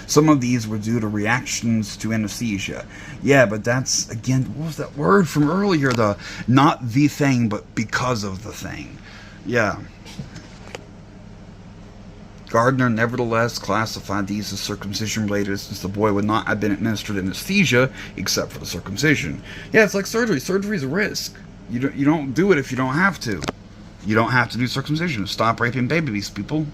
Some of these were due to reactions to anesthesia. Yeah, but that's, again, what was that word from earlier? The not the thing, but because of the thing. Yeah. Gardner nevertheless classified these as circumcision-related since the boy would not have been administered anesthesia except for the circumcision. Yeah, it's like surgery. Surgery is a risk. You don't do it if you don't have to. You don't have to do circumcision. Stop raping babies, people.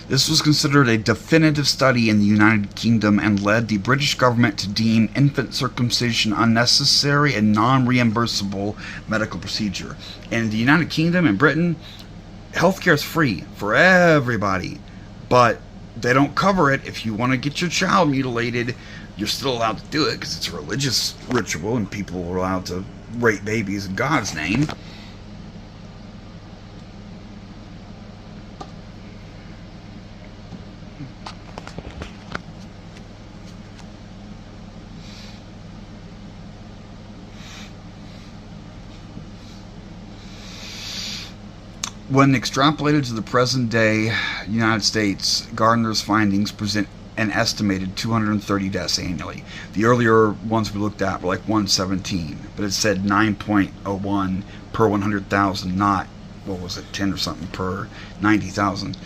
This was considered a definitive study in the United Kingdom and led the British government to deem infant circumcision unnecessary and non-reimbursable medical procedure. In the United Kingdom and Britain, healthcare is free for everybody, but they don't cover it. If you want to get your child mutilated, you're still allowed to do it because it's a religious ritual and people are allowed to rape babies in God's name. When extrapolated to the present-day United States, Gardner's findings present an estimated 230 deaths annually. The earlier ones we looked at were like 117, but it said 9.01 per 100,000, not, 10 or something per 90,000.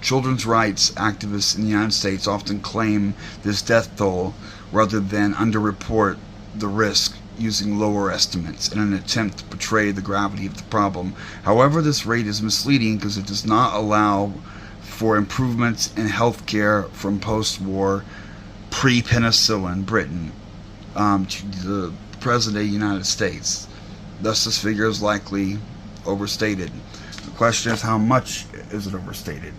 Children's rights activists in the United States often claim this death toll rather than underreport the risk using lower estimates in an attempt to portray the gravity of the problem. However, this rate is misleading because it does not allow for improvements in healthcare from post-war pre-penicillin Britain to the President of the United States. Thus, this figure is likely overstated. The question is, how much is it overstated?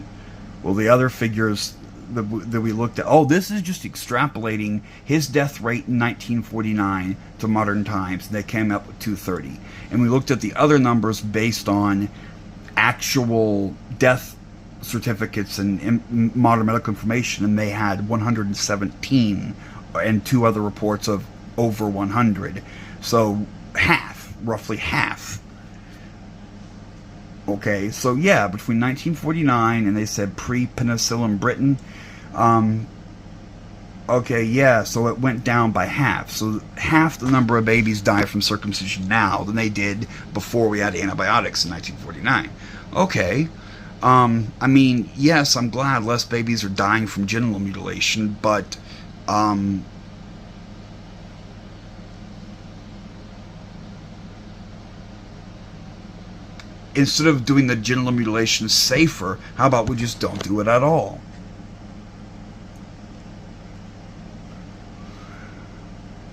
Well, the other figures that we looked at, this is just extrapolating his death rate in 1949 to modern times, and they came up with 230. And we looked at the other numbers based on actual death certificates and modern medical information, and they had 117 and 2 other reports of over 100. So half, roughly half. Okay, so yeah, between 1949 and they said pre-penicillin Britain, okay, yeah, so it went down by half. So half the number of babies die from circumcision now than they did before we had antibiotics in 1949. Okay, I mean, yes, I'm glad less babies are dying from genital mutilation, but, instead of doing the genital mutilation safer, how about we just don't do it at all?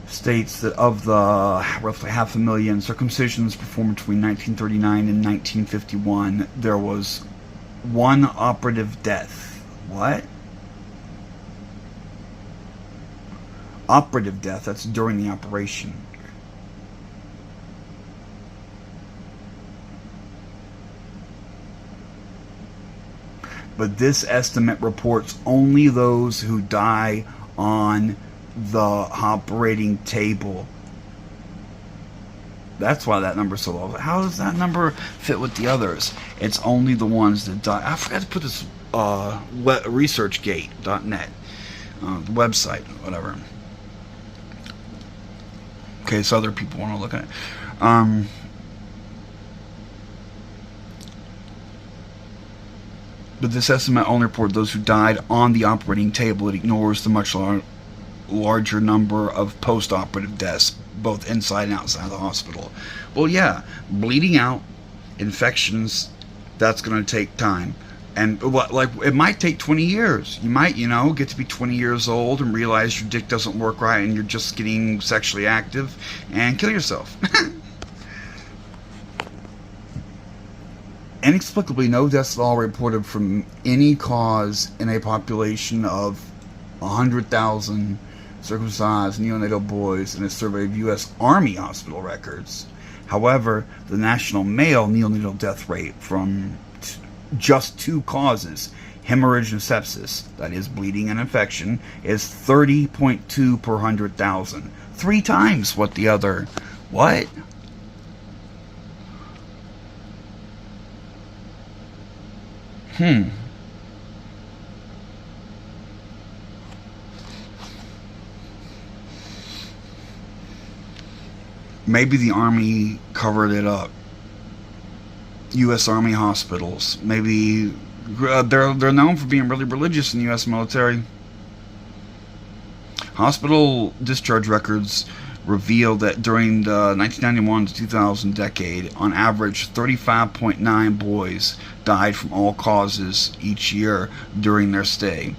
States that of the roughly 500,000 circumcisions performed between 1939 and 1951, there was 1 operative death. What? Operative death, that's during the operation. But this estimate reports only those who die on the operating table. That's why that number's so low. How does that number fit with the others? It's only the ones that die. I forgot to put this researchgate.net the website, whatever. Okay, so other people want to look at it. But this estimate only reports those who died on the operating table. It ignores the much larger number of post-operative deaths, both inside and outside the hospital. Well, yeah, bleeding out, infections, that's going to take time. And it might take 20 years. You might, get to be 20 years old and realize your dick doesn't work right and you're just getting sexually active and kill yourself. Inexplicably, no deaths at all reported from any cause in a population of 100,000 circumcised neonatal boys in a survey of U.S. Army hospital records. However, the national male neonatal death rate from just 2 causes, hemorrhage and sepsis, that is bleeding and infection, is 30.2 per 100,000. 3 times what the other. What? Maybe the Army covered it up. U.S. Army hospitals. Maybe they're known for being really religious in the U.S. military. Hospital discharge records reveal that during the 1991 to 2000 decade, on average, 35.9 boys died from all causes each year during their stay.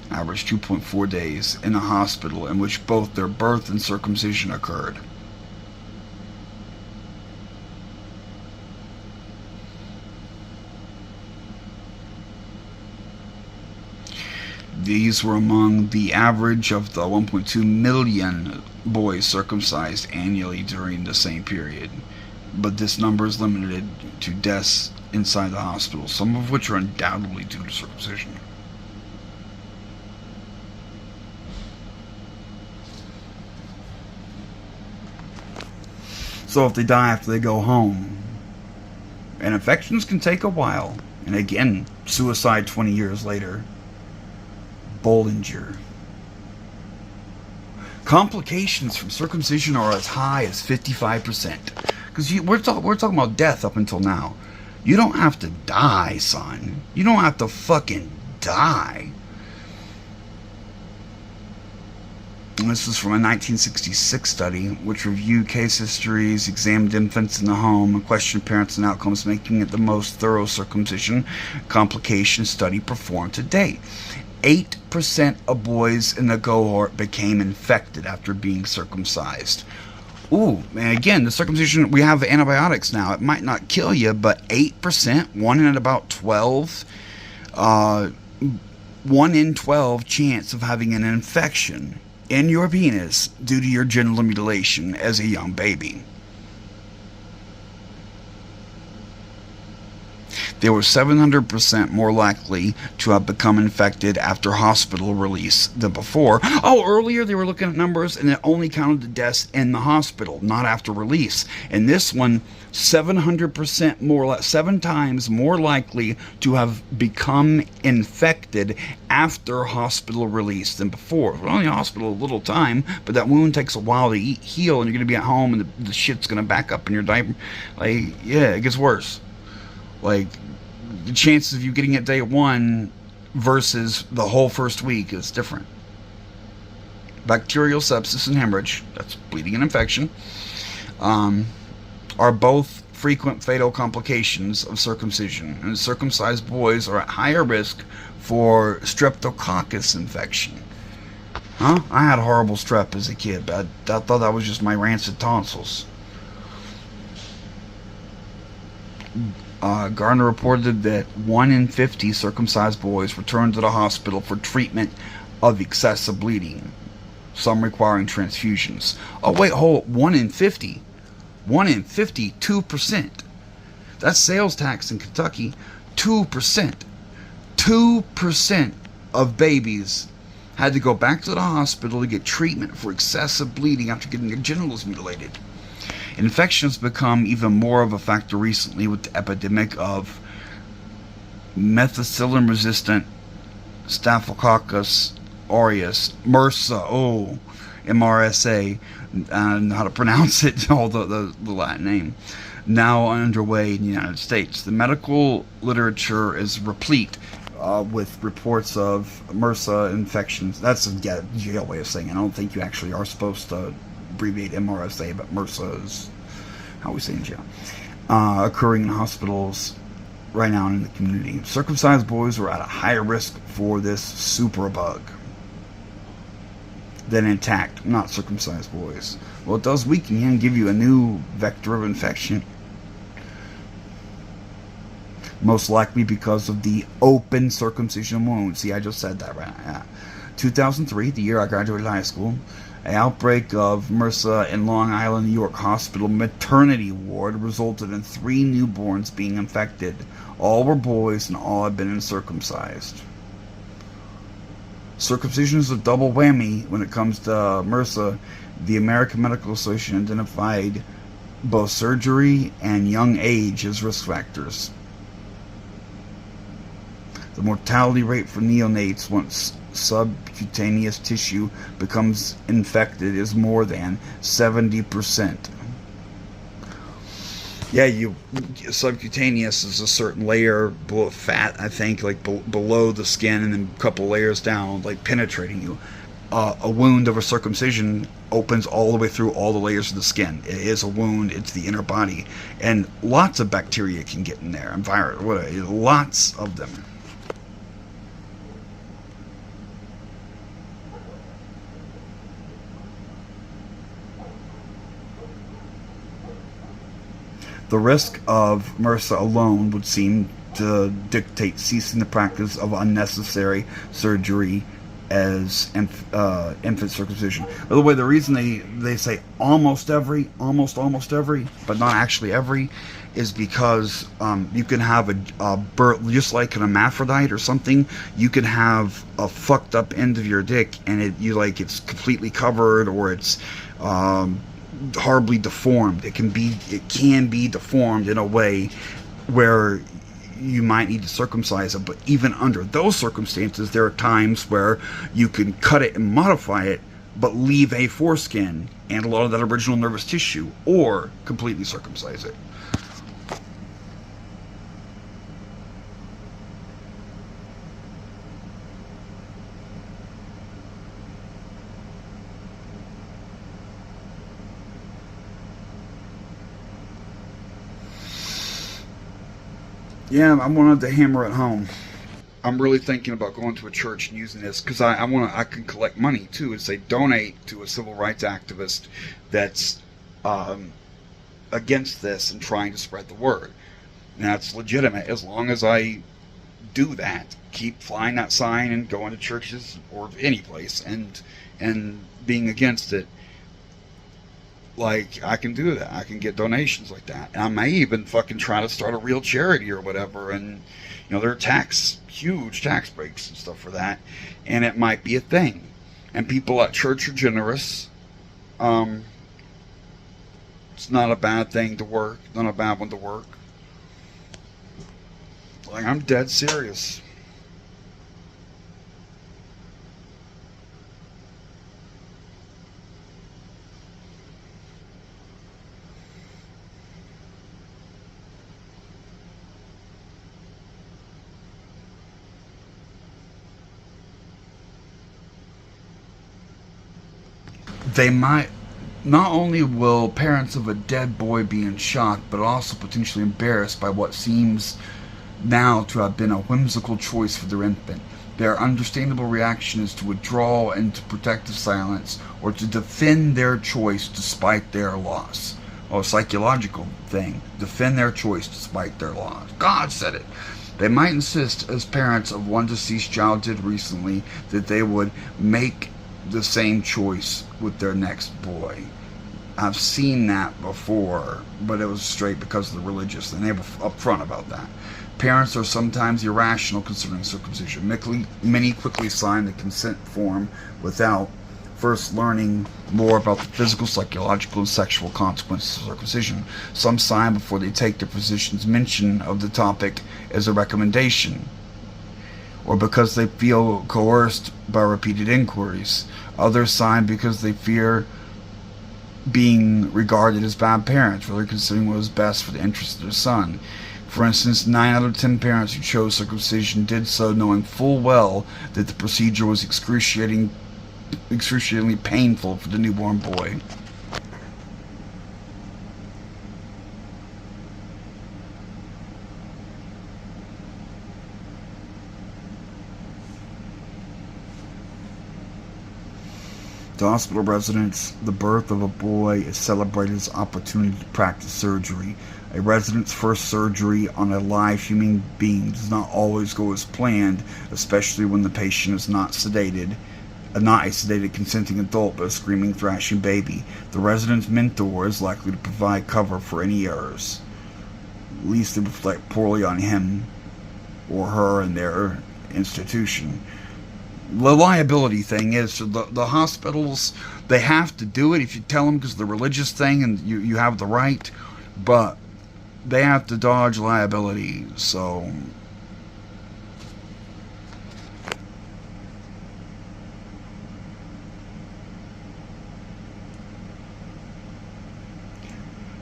Average 2.4 days in a hospital in which both their birth and circumcision occurred. These were among the average of the 1.2 million boys circumcised annually during the same period. But this number is limited to deaths inside the hospital, some of which are undoubtedly due to circumcision. So if they die after they go home, and infections can take a while, and again, suicide 20 years later. Bollinger. Complications from circumcision are as high as 55%. Because we're talking about death up until now. You don't have to die, son. You don't have to fucking die. And this is from a 1966 study which reviewed case histories, examined infants in the home, and questioned parents and outcomes, making it the most thorough circumcision complication study performed to date. 8% of boys in the cohort became infected after being circumcised. Ooh, and again, the circumcision, we have antibiotics now. It might not kill you, but 8%, 1 in about 12, 1 in 12 chance of having an infection in your penis due to your genital mutilation as a young baby. They were 700% more likely to have become infected after hospital release than before. Oh, earlier they were looking at numbers and it only counted the deaths in the hospital, not after release. And this one, 700% more, 7 times more likely to have become infected after hospital release than before. We're only in the hospital a little time, but that wound takes a while to heal, and you're going to be at home and the shit's going to back up in your diaper. Like, yeah, it gets worse. Like, the chances of you getting it day 1 versus the whole first week is different. Bacterial sepsis and hemorrhage, that's bleeding and infection, are both frequent fatal complications of circumcision. And circumcised boys are at higher risk for streptococcus infection. Huh? I had horrible strep as a kid, but I thought that was just my rancid tonsils. Gardner reported that 1 in 50 circumcised boys returned to the hospital for treatment of excessive bleeding, some requiring transfusions. Oh, wait, hold, 1 in 50. 1 in 50, 2%. That's sales tax in Kentucky, 2%. 2% of babies had to go back to the hospital to get treatment for excessive bleeding after getting their genitals mutilated. Infections become even more of a factor recently with the epidemic of methicillin-resistant Staphylococcus aureus, MRSA, MRSA, and how to pronounce it, all the Latin name, now underway in the United States. The medical literature is replete with reports of MRSA infections. That's a jail way of saying it. I don't think you actually are supposed to abbreviate MRSA, but MRSA is how we say in jail. Occurring in hospitals right now in the community. Circumcised boys are at a higher risk for this superbug than intact, not circumcised boys. Well, it does weaken you and give you a new vector of infection. Most likely because of the open circumcision wound. See, I just said that, right? Yeah. 2003, the year I graduated high school, an outbreak of MRSA in Long Island, New York hospital maternity ward resulted in 3 newborns being infected. All were boys and all had been uncircumcised. Circumcision is a double whammy when it comes to MRSA. The American Medical Association identified both surgery and young age as risk factors. The mortality rate for neonates once subcutaneous tissue becomes infected is more than 70%. Yeah, subcutaneous is a certain layer below fat, I think, like below the skin, and then a couple layers down, like penetrating you. A wound of a circumcision opens all the way through all the layers of the skin. It is a wound. It's the inner body, and lots of bacteria can get in there, and lots of them. The risk of MRSA alone would seem to dictate ceasing the practice of unnecessary surgery as infant circumcision. By the way, the reason they say almost every, but not actually every, is because you can have a birth, just like an hermaphrodite or something. You can have a fucked up end of your dick, and it's completely covered, or it's horribly deformed. It can be deformed in a way where you might need to circumcise it, but even under those circumstances, there are times where you can cut it and modify it, but leave a foreskin and a lot of that original nervous tissue, or completely circumcise it. Yeah, I wanted to hammer it home. I'm really thinking about going to a church and using this because I can collect money too and say donate to a civil rights activist that's um, against this and trying to spread the word. And that's legitimate as long as I do that. Keep flying that sign and going to churches or any place and being against it. Like, I can do that. I can get donations like that. And I may even fucking try to start a real charity or whatever. And, there are huge tax breaks and stuff for that. And it might be a thing. And people at church are generous. It's not a bad thing to work. Not a bad one to work. Like, I'm dead serious. They might. Not only will parents of a dead boy be in shock, but also potentially embarrassed by what seems now to have been a whimsical choice for their infant. Their understandable reaction is to withdraw into protective silence or to defend their choice despite their loss. A psychological thing. Defend their choice despite their loss. God said it. They might insist, as parents of one deceased child did recently, that they would make the same choice with their next boy. I've seen that before, but it was straight because of the religious, and they were upfront about that. Parents are sometimes irrational concerning circumcision. Many quickly sign the consent form without first learning more about the physical, psychological, and sexual consequences of circumcision. Some sign before they take their physician's mention of the topic as a recommendation, or because they feel coerced by repeated inquiries. Others sign because they fear being regarded as bad parents, rather considering what is best for the interests of their son. For instance, 9 out of 10 parents who chose circumcision did so knowing full well that the procedure was excruciatingly painful for the newborn boy. To hospital residents, the birth of a boy is celebrated as an opportunity to practice surgery. A resident's first surgery on a live human being does not always go as planned, especially when the patient is not a sedated consenting adult, but a screaming, thrashing baby. The resident's mentor is likely to provide cover for any errors. At least they reflect poorly on him or her and their institution. The liability thing is, so the hospitals, they have to do it if you tell them, because of the religious thing, and you have the right, but they have to dodge liability. So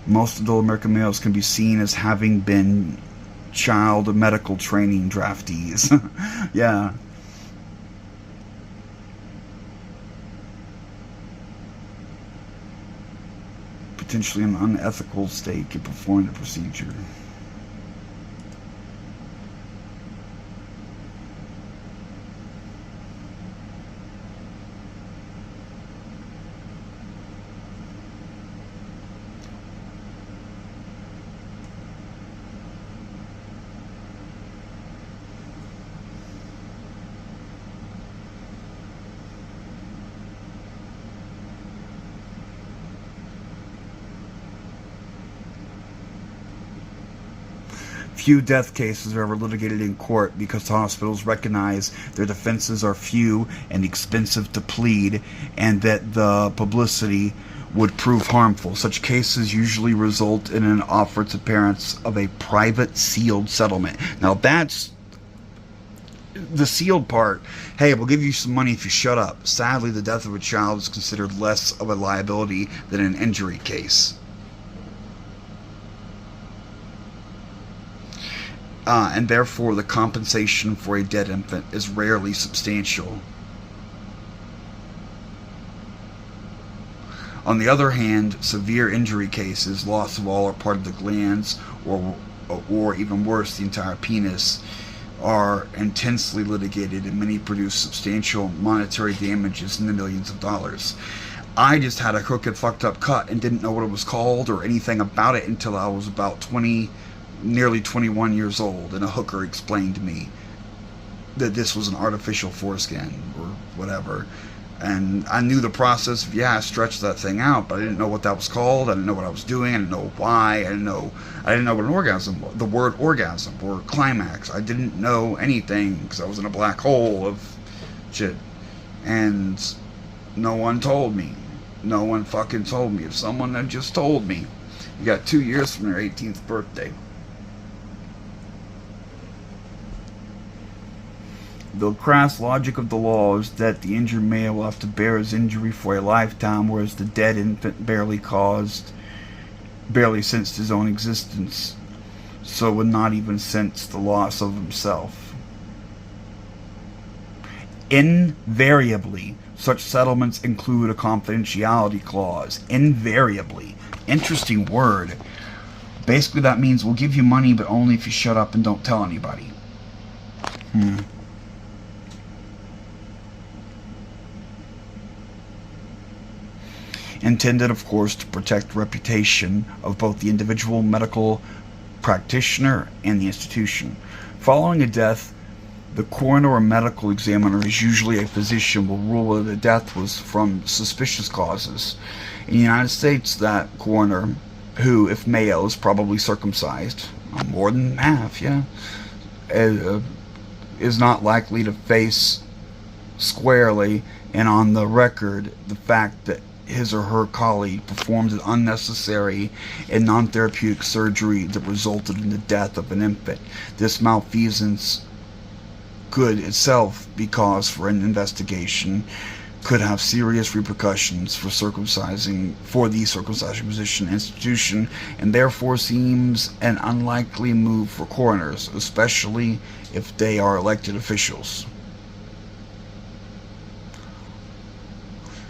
most adult American males can be seen as having been child medical training draftees. Yeah. Potentially an unethical state could perform the procedure. Few death cases are ever litigated in court because hospitals recognize their defenses are few and expensive to plead, and that the publicity would prove harmful. Such cases usually result in an offer to parents of a private sealed settlement. Now that's the sealed part. Hey, we'll give you some money if you shut up. Sadly, the death of a child is considered less of a liability than an injury case. And therefore the compensation for a dead infant is rarely substantial. On the other hand, severe injury cases, loss of all or part of the glands, or or even worse, the entire penis, are intensely litigated, and many produce substantial monetary damages in the millions of dollars. I just had a crooked, fucked up cut and didn't know what it was called or anything about it until I was about 20, nearly 21 years old, and a hooker explained to me that this was an artificial foreskin or whatever. And I knew the process of, I stretched that thing out, but I didn't know what that was called. I didn't know what I was doing. I didn't know why. I didn't know what an orgasm was, the word orgasm or climax. I didn't know anything because I was in a black hole of shit. And no one told me. No one fucking told me. If someone had just told me, you got 2 years from your 18th birthday. The crass logic of the law is that the injured male will have to bear his injury for a lifetime, whereas the dead infant barely sensed his own existence, so would not even sense the loss of himself. Invariably, such settlements include a confidentiality clause. Invariably. Interesting word. Basically, that means we'll give you money, but only if you shut up and don't tell anybody. Intended, of course, to protect the reputation of both the individual medical practitioner and the institution. Following a death, the coroner or medical examiner, is usually a physician, will rule whether the death was from suspicious causes. In the United States, that coroner, who, if male, is probably circumcised, more than half, is not likely to face squarely and on the record the fact that his or her colleague performed an unnecessary and non-therapeutic surgery that resulted in the death of an infant. This malfeasance could itself be cause for an investigation, could have serious repercussions for the circumcision physician institution, and therefore seems an unlikely move for coroners, especially if they are elected officials.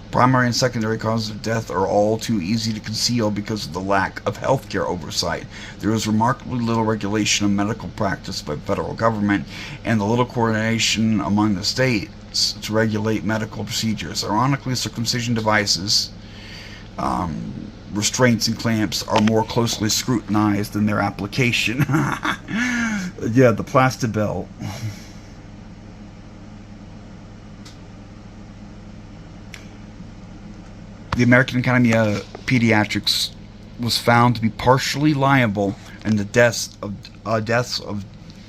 Primary and secondary causes of death are all too easy to conceal because of the lack of healthcare oversight. There is remarkably little regulation of medical practice by the federal government, and the little coordination among the states to regulate medical procedures. Ironically, circumcision devices, restraints and clamps are more closely scrutinized than their application. The Plastibell. The American Academy of Pediatrics was found to be partially liable in the deaths of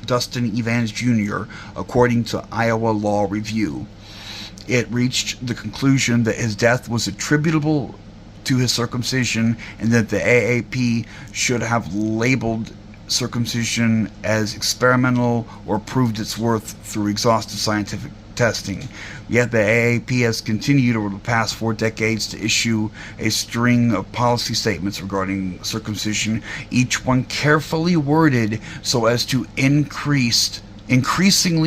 Dustin Evans Jr., according to Iowa Law Review. It reached the conclusion that his death was attributable to his circumcision, and that the AAP should have labeled circumcision as experimental or proved its worth through exhaustive scientific testing. Yet the AAP has continued over the past 4 decades to issue a string of policy statements regarding circumcision, each one carefully worded so as to increasingly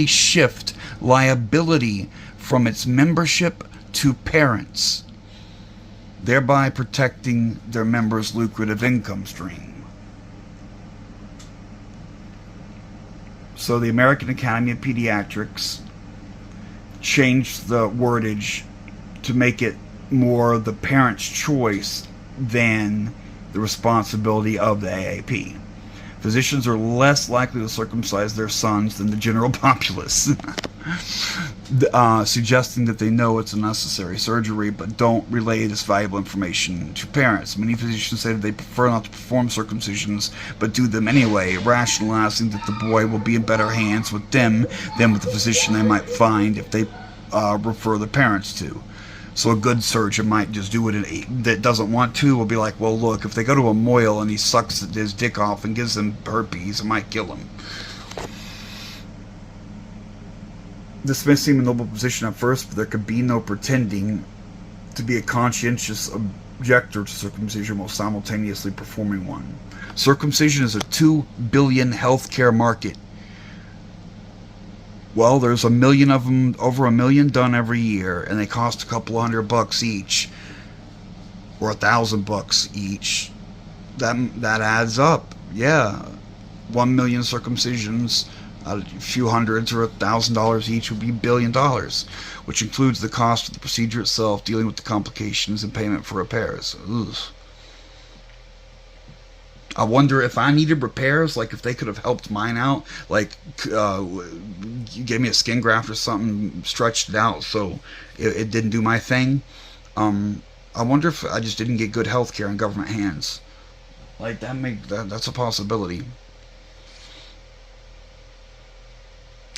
shift liability from its membership to parents, thereby protecting their members' lucrative income stream. So the American Academy of Pediatrics changed the wordage to make it more the parent's choice than the responsibility of the AAP. Physicians are less likely to circumcise their sons than the general populace, suggesting that they know it's a necessary surgery but don't relay this valuable information to parents. Many physicians say that they prefer not to perform circumcisions but do them anyway, rationalizing that the boy will be in better hands with them than with the physician they might find if they refer the parents to. So a good surgeon might just do it, that doesn't want to will be like, well, look, if they go to a mohel and he sucks his dick off and gives them herpes, it might kill him. This may seem a noble position at first, but there could be no pretending to be a conscientious objector to circumcision while simultaneously performing one. Circumcision is a $2 billion healthcare market. Well, there's 1 million of them, over 1 million done every year, and they cost a couple $100 each, or $1,000 each. That adds up. Yeah, 1 million circumcisions, a few hundreds or $1,000 each would be $1 billion, which includes the cost of the procedure itself, dealing with the complications, and payment for repairs. Ugh. I wonder if I needed repairs, like if they could have helped mine out, like you gave me a skin graft or something, stretched it out so it didn't do my thing. I wonder if I just didn't get good health care in government hands. Like that's a possibility.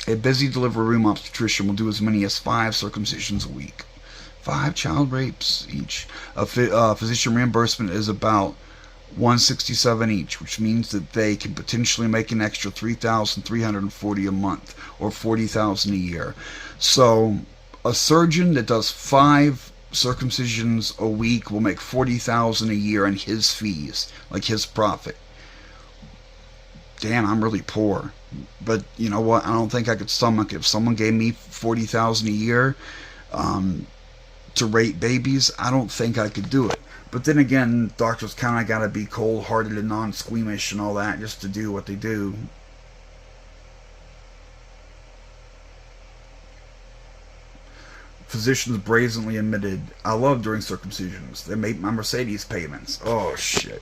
A busy delivery room obstetrician will do as many as 5 circumcisions a week. 5 child rapes each. Physician reimbursement is about $167 each, which means that they can potentially make an extra $3,340 a month, or $40,000 a year. So a surgeon that does 5 circumcisions a week will make $40,000 a year in his fees, like his profit. Damn, I'm really poor. But you know what? I don't think I could stomach it. If someone gave me $40,000 a year to rape babies, I don't think I could do it. But then again, doctors kind of got to be cold-hearted and non-squeamish and all that just to do what they do. Physicians brazenly admitted, I love during circumcisions. They made my Mercedes payments. Oh, shit.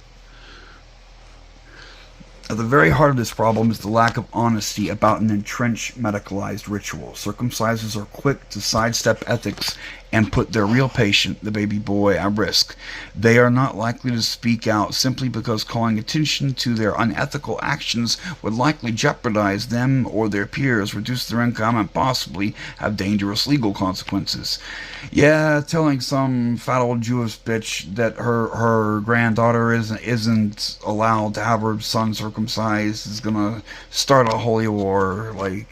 At the very heart of this problem is the lack of honesty about an entrenched medicalized ritual. Circumcisers are quick to sidestep ethics and put their real patient, the baby boy, at risk. They are not likely to speak out simply because calling attention to their unethical actions would likely jeopardize them or their peers, reduce their income, and possibly have dangerous legal consequences. Yeah, telling some fat old Jewish bitch that her granddaughter isn't allowed to have her son circumcised is gonna start a holy war. Like,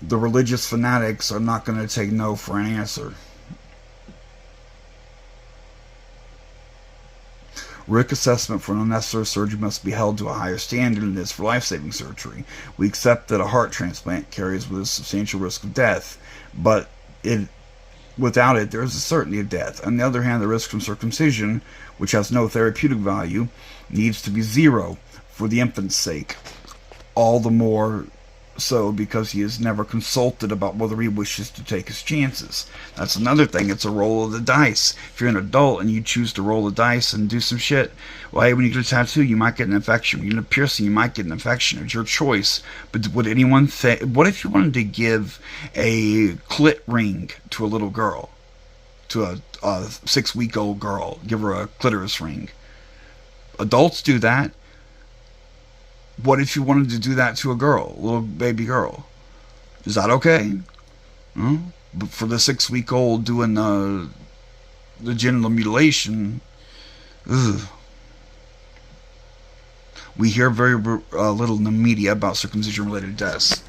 the religious fanatics are not gonna take no for an answer. Risk assessment for an unnecessary surgery must be held to a higher standard than it is for life-saving surgery. We accept that a heart transplant carries with a substantial risk of death, but without it, there is a certainty of death. On the other hand, the risk from circumcision, which has no therapeutic value, needs to be zero for the infant's sake. All the more so because he is never consulted about whether he wishes to take his chances. That's another thing. It's a roll of the dice. If you're an adult and you choose to roll the dice and do some shit, well, hey, when you get a tattoo, you might get an infection. When you get a piercing, you might get an infection. It's your choice. But would anyone think... What if you wanted to give a clit ring to a little girl? To a 6-week-old girl. Give her a clitoris ring. Adults do that. What if you wanted to do that to a girl, a little baby girl? Is that okay? But for the 6-week-old doing the genital mutilation, ugh. We hear very little in the media about circumcision-related deaths.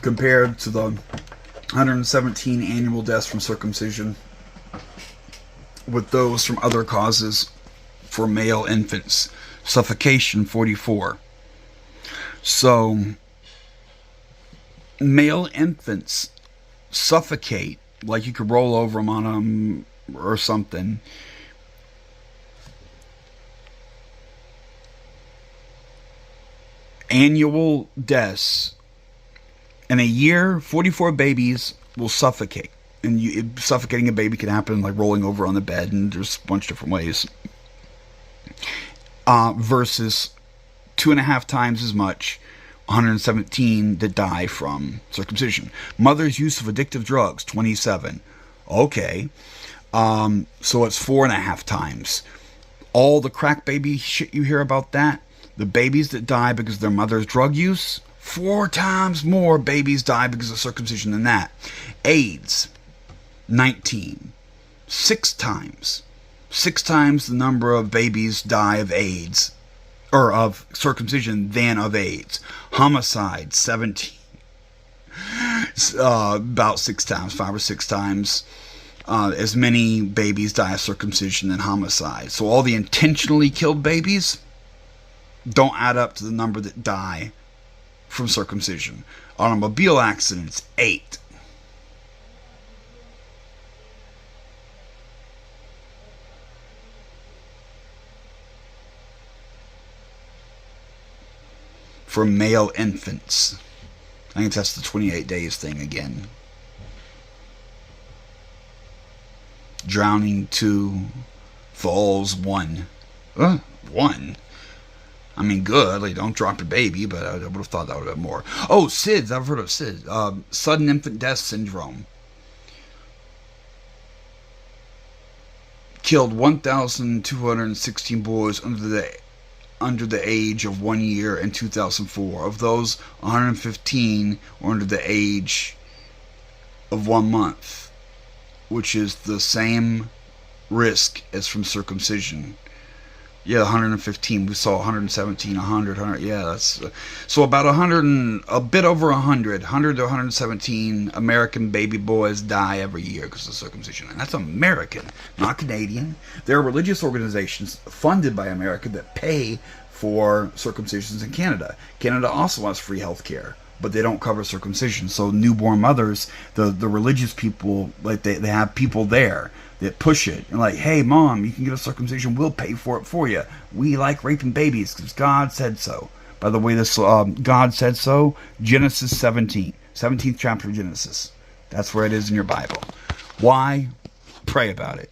Compared to the 117 annual deaths from circumcision, with those from other causes for male infants. Suffocation, 44. So, male infants suffocate, like you could roll over them on them or something. Annual deaths. In a year, 44 babies will suffocate. And suffocating a baby can happen like rolling over on the bed, and there's a bunch of different ways. Versus 2.5 times as much, 117 that die from circumcision. Mother's use of addictive drugs, 27. Okay. So it's 4.5 times. All the crack baby shit you hear about that, the babies that die because of their mother's drug use, 4 times more babies die because of circumcision than that. AIDS, 19. 6 times. 6 times the number of babies die of AIDS, or of circumcision, than of AIDS. Homicide, 17. About 6 times, 5 or 6 times. As many babies die of circumcision than homicide. So all the intentionally killed babies don't add up to the number that die from circumcision. Automobile accidents, 8. For male infants. I think that's the 28 days thing again. Drowning, 2. Falls, 1. 1? I mean, good. Like, don't drop your baby, but I would have thought that would have been more. Oh, SIDS. I've heard of SIDS. Sudden infant death syndrome. Killed 1,216 boys under the age of 1 year in 2004. Of those, 115 were under the age of 1 month, which is the same risk as from circumcision. Yeah, 115. We saw 117, 100. Yeah, that's so about 100 and a bit over 100 to 117 American baby boys die every year because of circumcision, and that's American, not Canadian. There are religious organizations funded by America that pay for circumcisions in Canada. Canada also has free health care, but they don't cover circumcision. So newborn mothers, the religious people, like they have people there that push it and like, hey mom, you can get a circumcision, we'll pay for it for you. We like raping babies because God said so. By the way, this God said so, Genesis 17, 17th chapter of Genesis. That's where it is in your Bible. Why? Pray about it.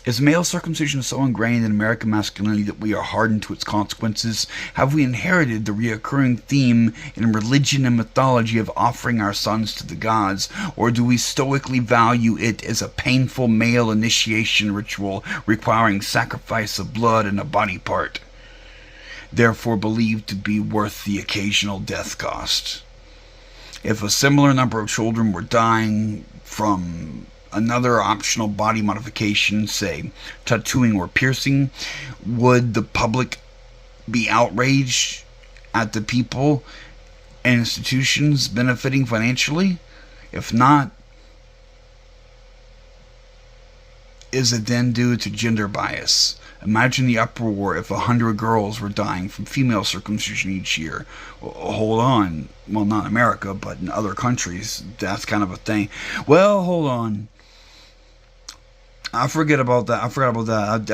Is male circumcision so ingrained in American masculinity that we are hardened to its consequences? Have we inherited the reoccurring theme in religion and mythology of offering our sons to the gods, or do we stoically value it as a painful male initiation ritual requiring sacrifice of blood and a body part, therefore believed to be worth the occasional death cost? If a similar number of children were dying from another optional body modification, say tattooing or piercing, would the public be outraged at the people and institutions benefiting financially? If not, is it then due to gender bias? Imagine the uproar if 100 girls were dying from female circumcision each year. Well, hold on. Well, not in America, but in other countries, that's kind of a thing. Well, hold on. I forgot about that. I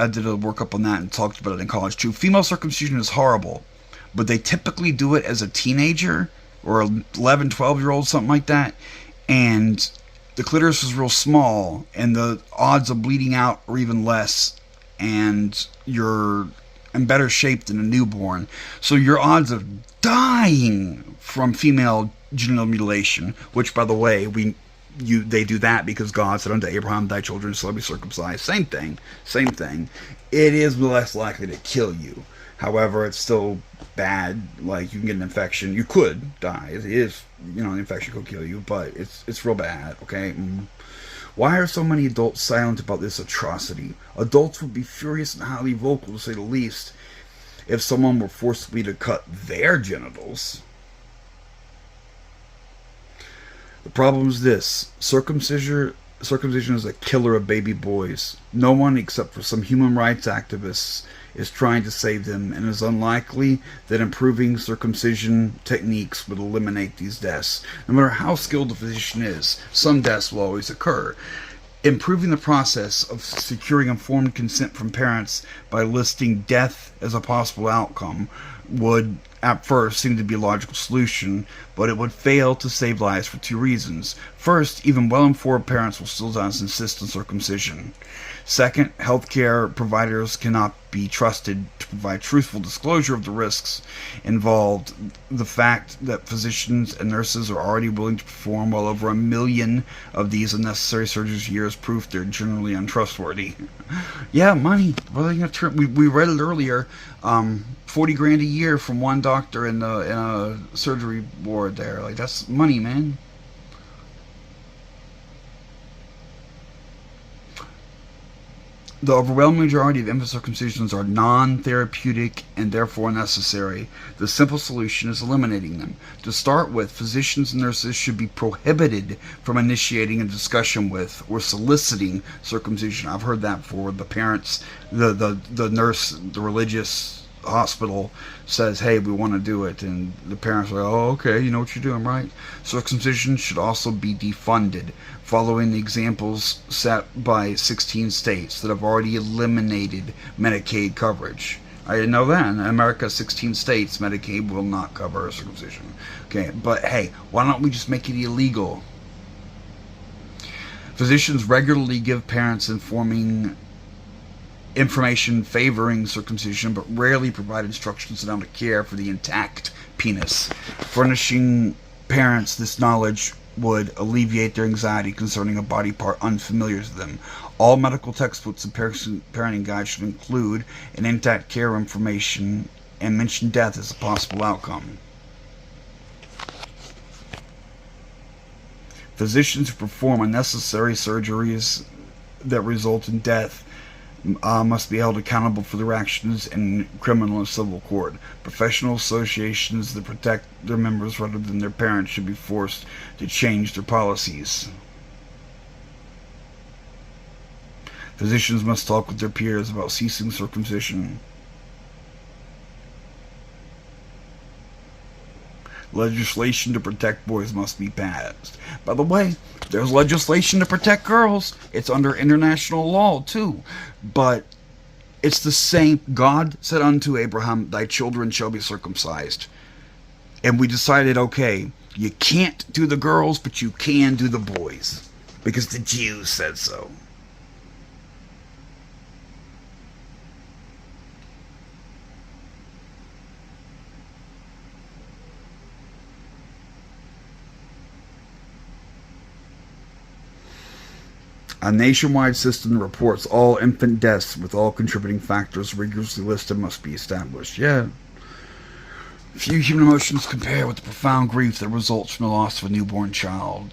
did a workup on that and talked about it in college too. Female circumcision is horrible, but they typically do it as a teenager or 11, 12-year-old, something like that. And the clitoris is real small, and the odds of bleeding out are even less, and you're in better shape than a newborn. So your odds of dying from female genital mutilation, which, by the way, they do that because God said unto Abraham, thy children shall be circumcised. Same thing. It is less likely to kill you. However, it's still bad. Like, you can get an infection. You could die. It is, an infection could kill you, but it's real bad, okay? Why are so many adults silent about this atrocity? Adults would be furious and highly vocal, to say the least, if someone were forcibly to cut their genitals. The problem is this: circumcision is a killer of baby boys. No one except for some human rights activists is trying to save them, and it is unlikely that improving circumcision techniques would eliminate these deaths. No matter how skilled the physician is, some deaths will always occur. Improving the process of securing informed consent from parents by listing death as a possible outcome would at first seem to be a logical solution, but it would fail to save lives for 2 reasons. First, even well-informed parents will still insist on circumcision. Second, healthcare providers cannot be trusted to provide truthful disclosure of the risks involved. The fact that physicians and nurses are already willing to perform well over 1 million of these unnecessary surgeries a year is proof they're generally untrustworthy. Yeah, money. What are they going to turn? We read it earlier. $40,000 a year from one doctor in a surgery ward there. Like, that's money, man. The overwhelming majority of infant circumcisions are non-therapeutic and therefore unnecessary. The simple solution is eliminating them. To start with, physicians and nurses should be prohibited from initiating a discussion with or soliciting circumcision. I've heard that for the parents, the nurse, the religious hospital says, hey, we want to do it, and the parents are like, oh, okay, you know what you're doing, right? Circumcision should also be defunded, following the examples set by 16 states that have already eliminated Medicaid coverage. I didn't know that. In America, 16 states, Medicaid will not cover circumcision. Okay, but hey, why don't we just make it illegal? Physicians regularly give parents information favoring circumcision, but rarely provide instructions on how to care for the intact penis. Furnishing parents this knowledge would alleviate their anxiety concerning a body part unfamiliar to them. All medical textbooks and parenting guides should include an intact care information and mention death as a possible outcome. Physicians who perform unnecessary surgeries that result in death must be held accountable for their actions in criminal and civil court. Professional associations that protect their members rather than their parents should be forced to change their policies. Physicians must talk with their peers about ceasing circumcision. Legislation to protect boys must be passed. By the way, there's legislation to protect girls. It's under international law too. But it's the same. God said unto Abraham, thy children shall be circumcised. And we decided, okay, you can't do the girls, but you can do the boys. Because the Jews said so. A nationwide system that reports all infant deaths with all contributing factors rigorously listed must be established. Yeah. Few human emotions compare with the profound grief that results from the loss of a newborn child.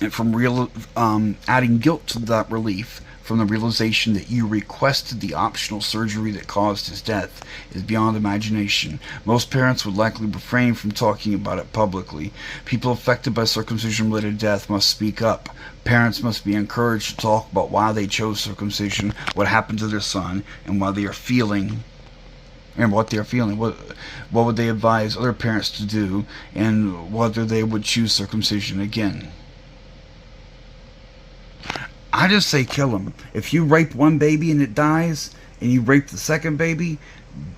And from adding guilt to that relief from the realization that you requested the optional surgery that caused his death is beyond imagination. Most parents would likely refrain from talking about it publicly. People affected by circumcision-related death must speak up. Parents must be encouraged to talk about why they chose circumcision, what happened to their son, and why they are feeling and what they're feeling. What would they advise other parents to do, and whether they would choose circumcision again. I just say kill him. If you rape one baby and it dies, and you rape the second baby,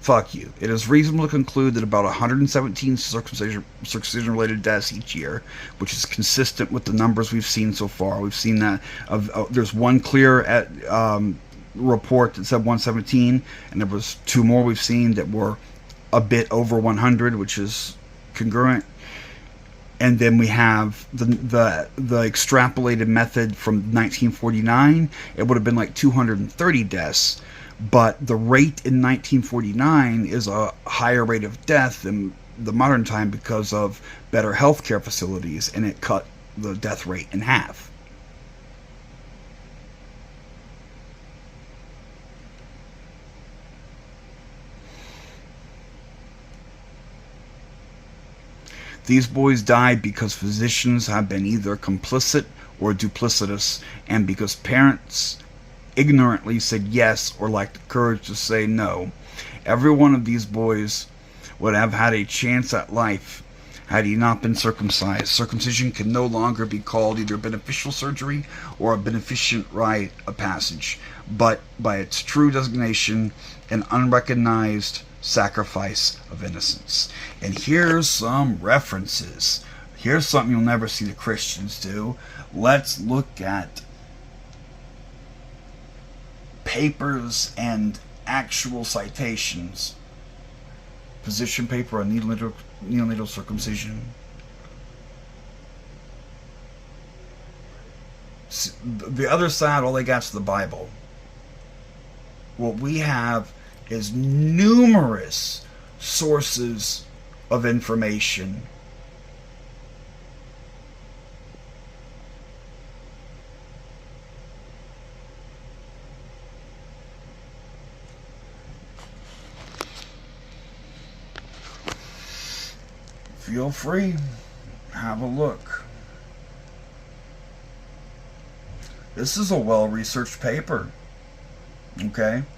fuck you. It is reasonable to conclude that about 117 circumcision-related deaths each year, which is consistent with the numbers we've seen so far. We've seen that there's one clear report that said 117, and there was two more we've seen that were a bit over 100, which is congruent. And then we have the extrapolated method from 1949. It would have been like 230 deaths. But the rate in 1949 is a higher rate of death than the modern time because of better healthcare facilities, and it cut the death rate in half. These boys died because physicians have been either complicit or duplicitous, and because parents ignorantly said yes or lacked the courage to say no. Every one of these boys would have had a chance at life had he not been circumcised. Circumcision can no longer be called either beneficial surgery or a beneficent rite of passage, but by its true designation, an unrecognized sacrifice of innocence. And here's some references. Here's something you'll never see the Christians do. Let's look at papers and actual citations. Position paper on neonatal circumcision. The other side, all they got's the Bible. What we have is numerous sources of information. Feel free, have a look. This is a well-researched paper. Okay.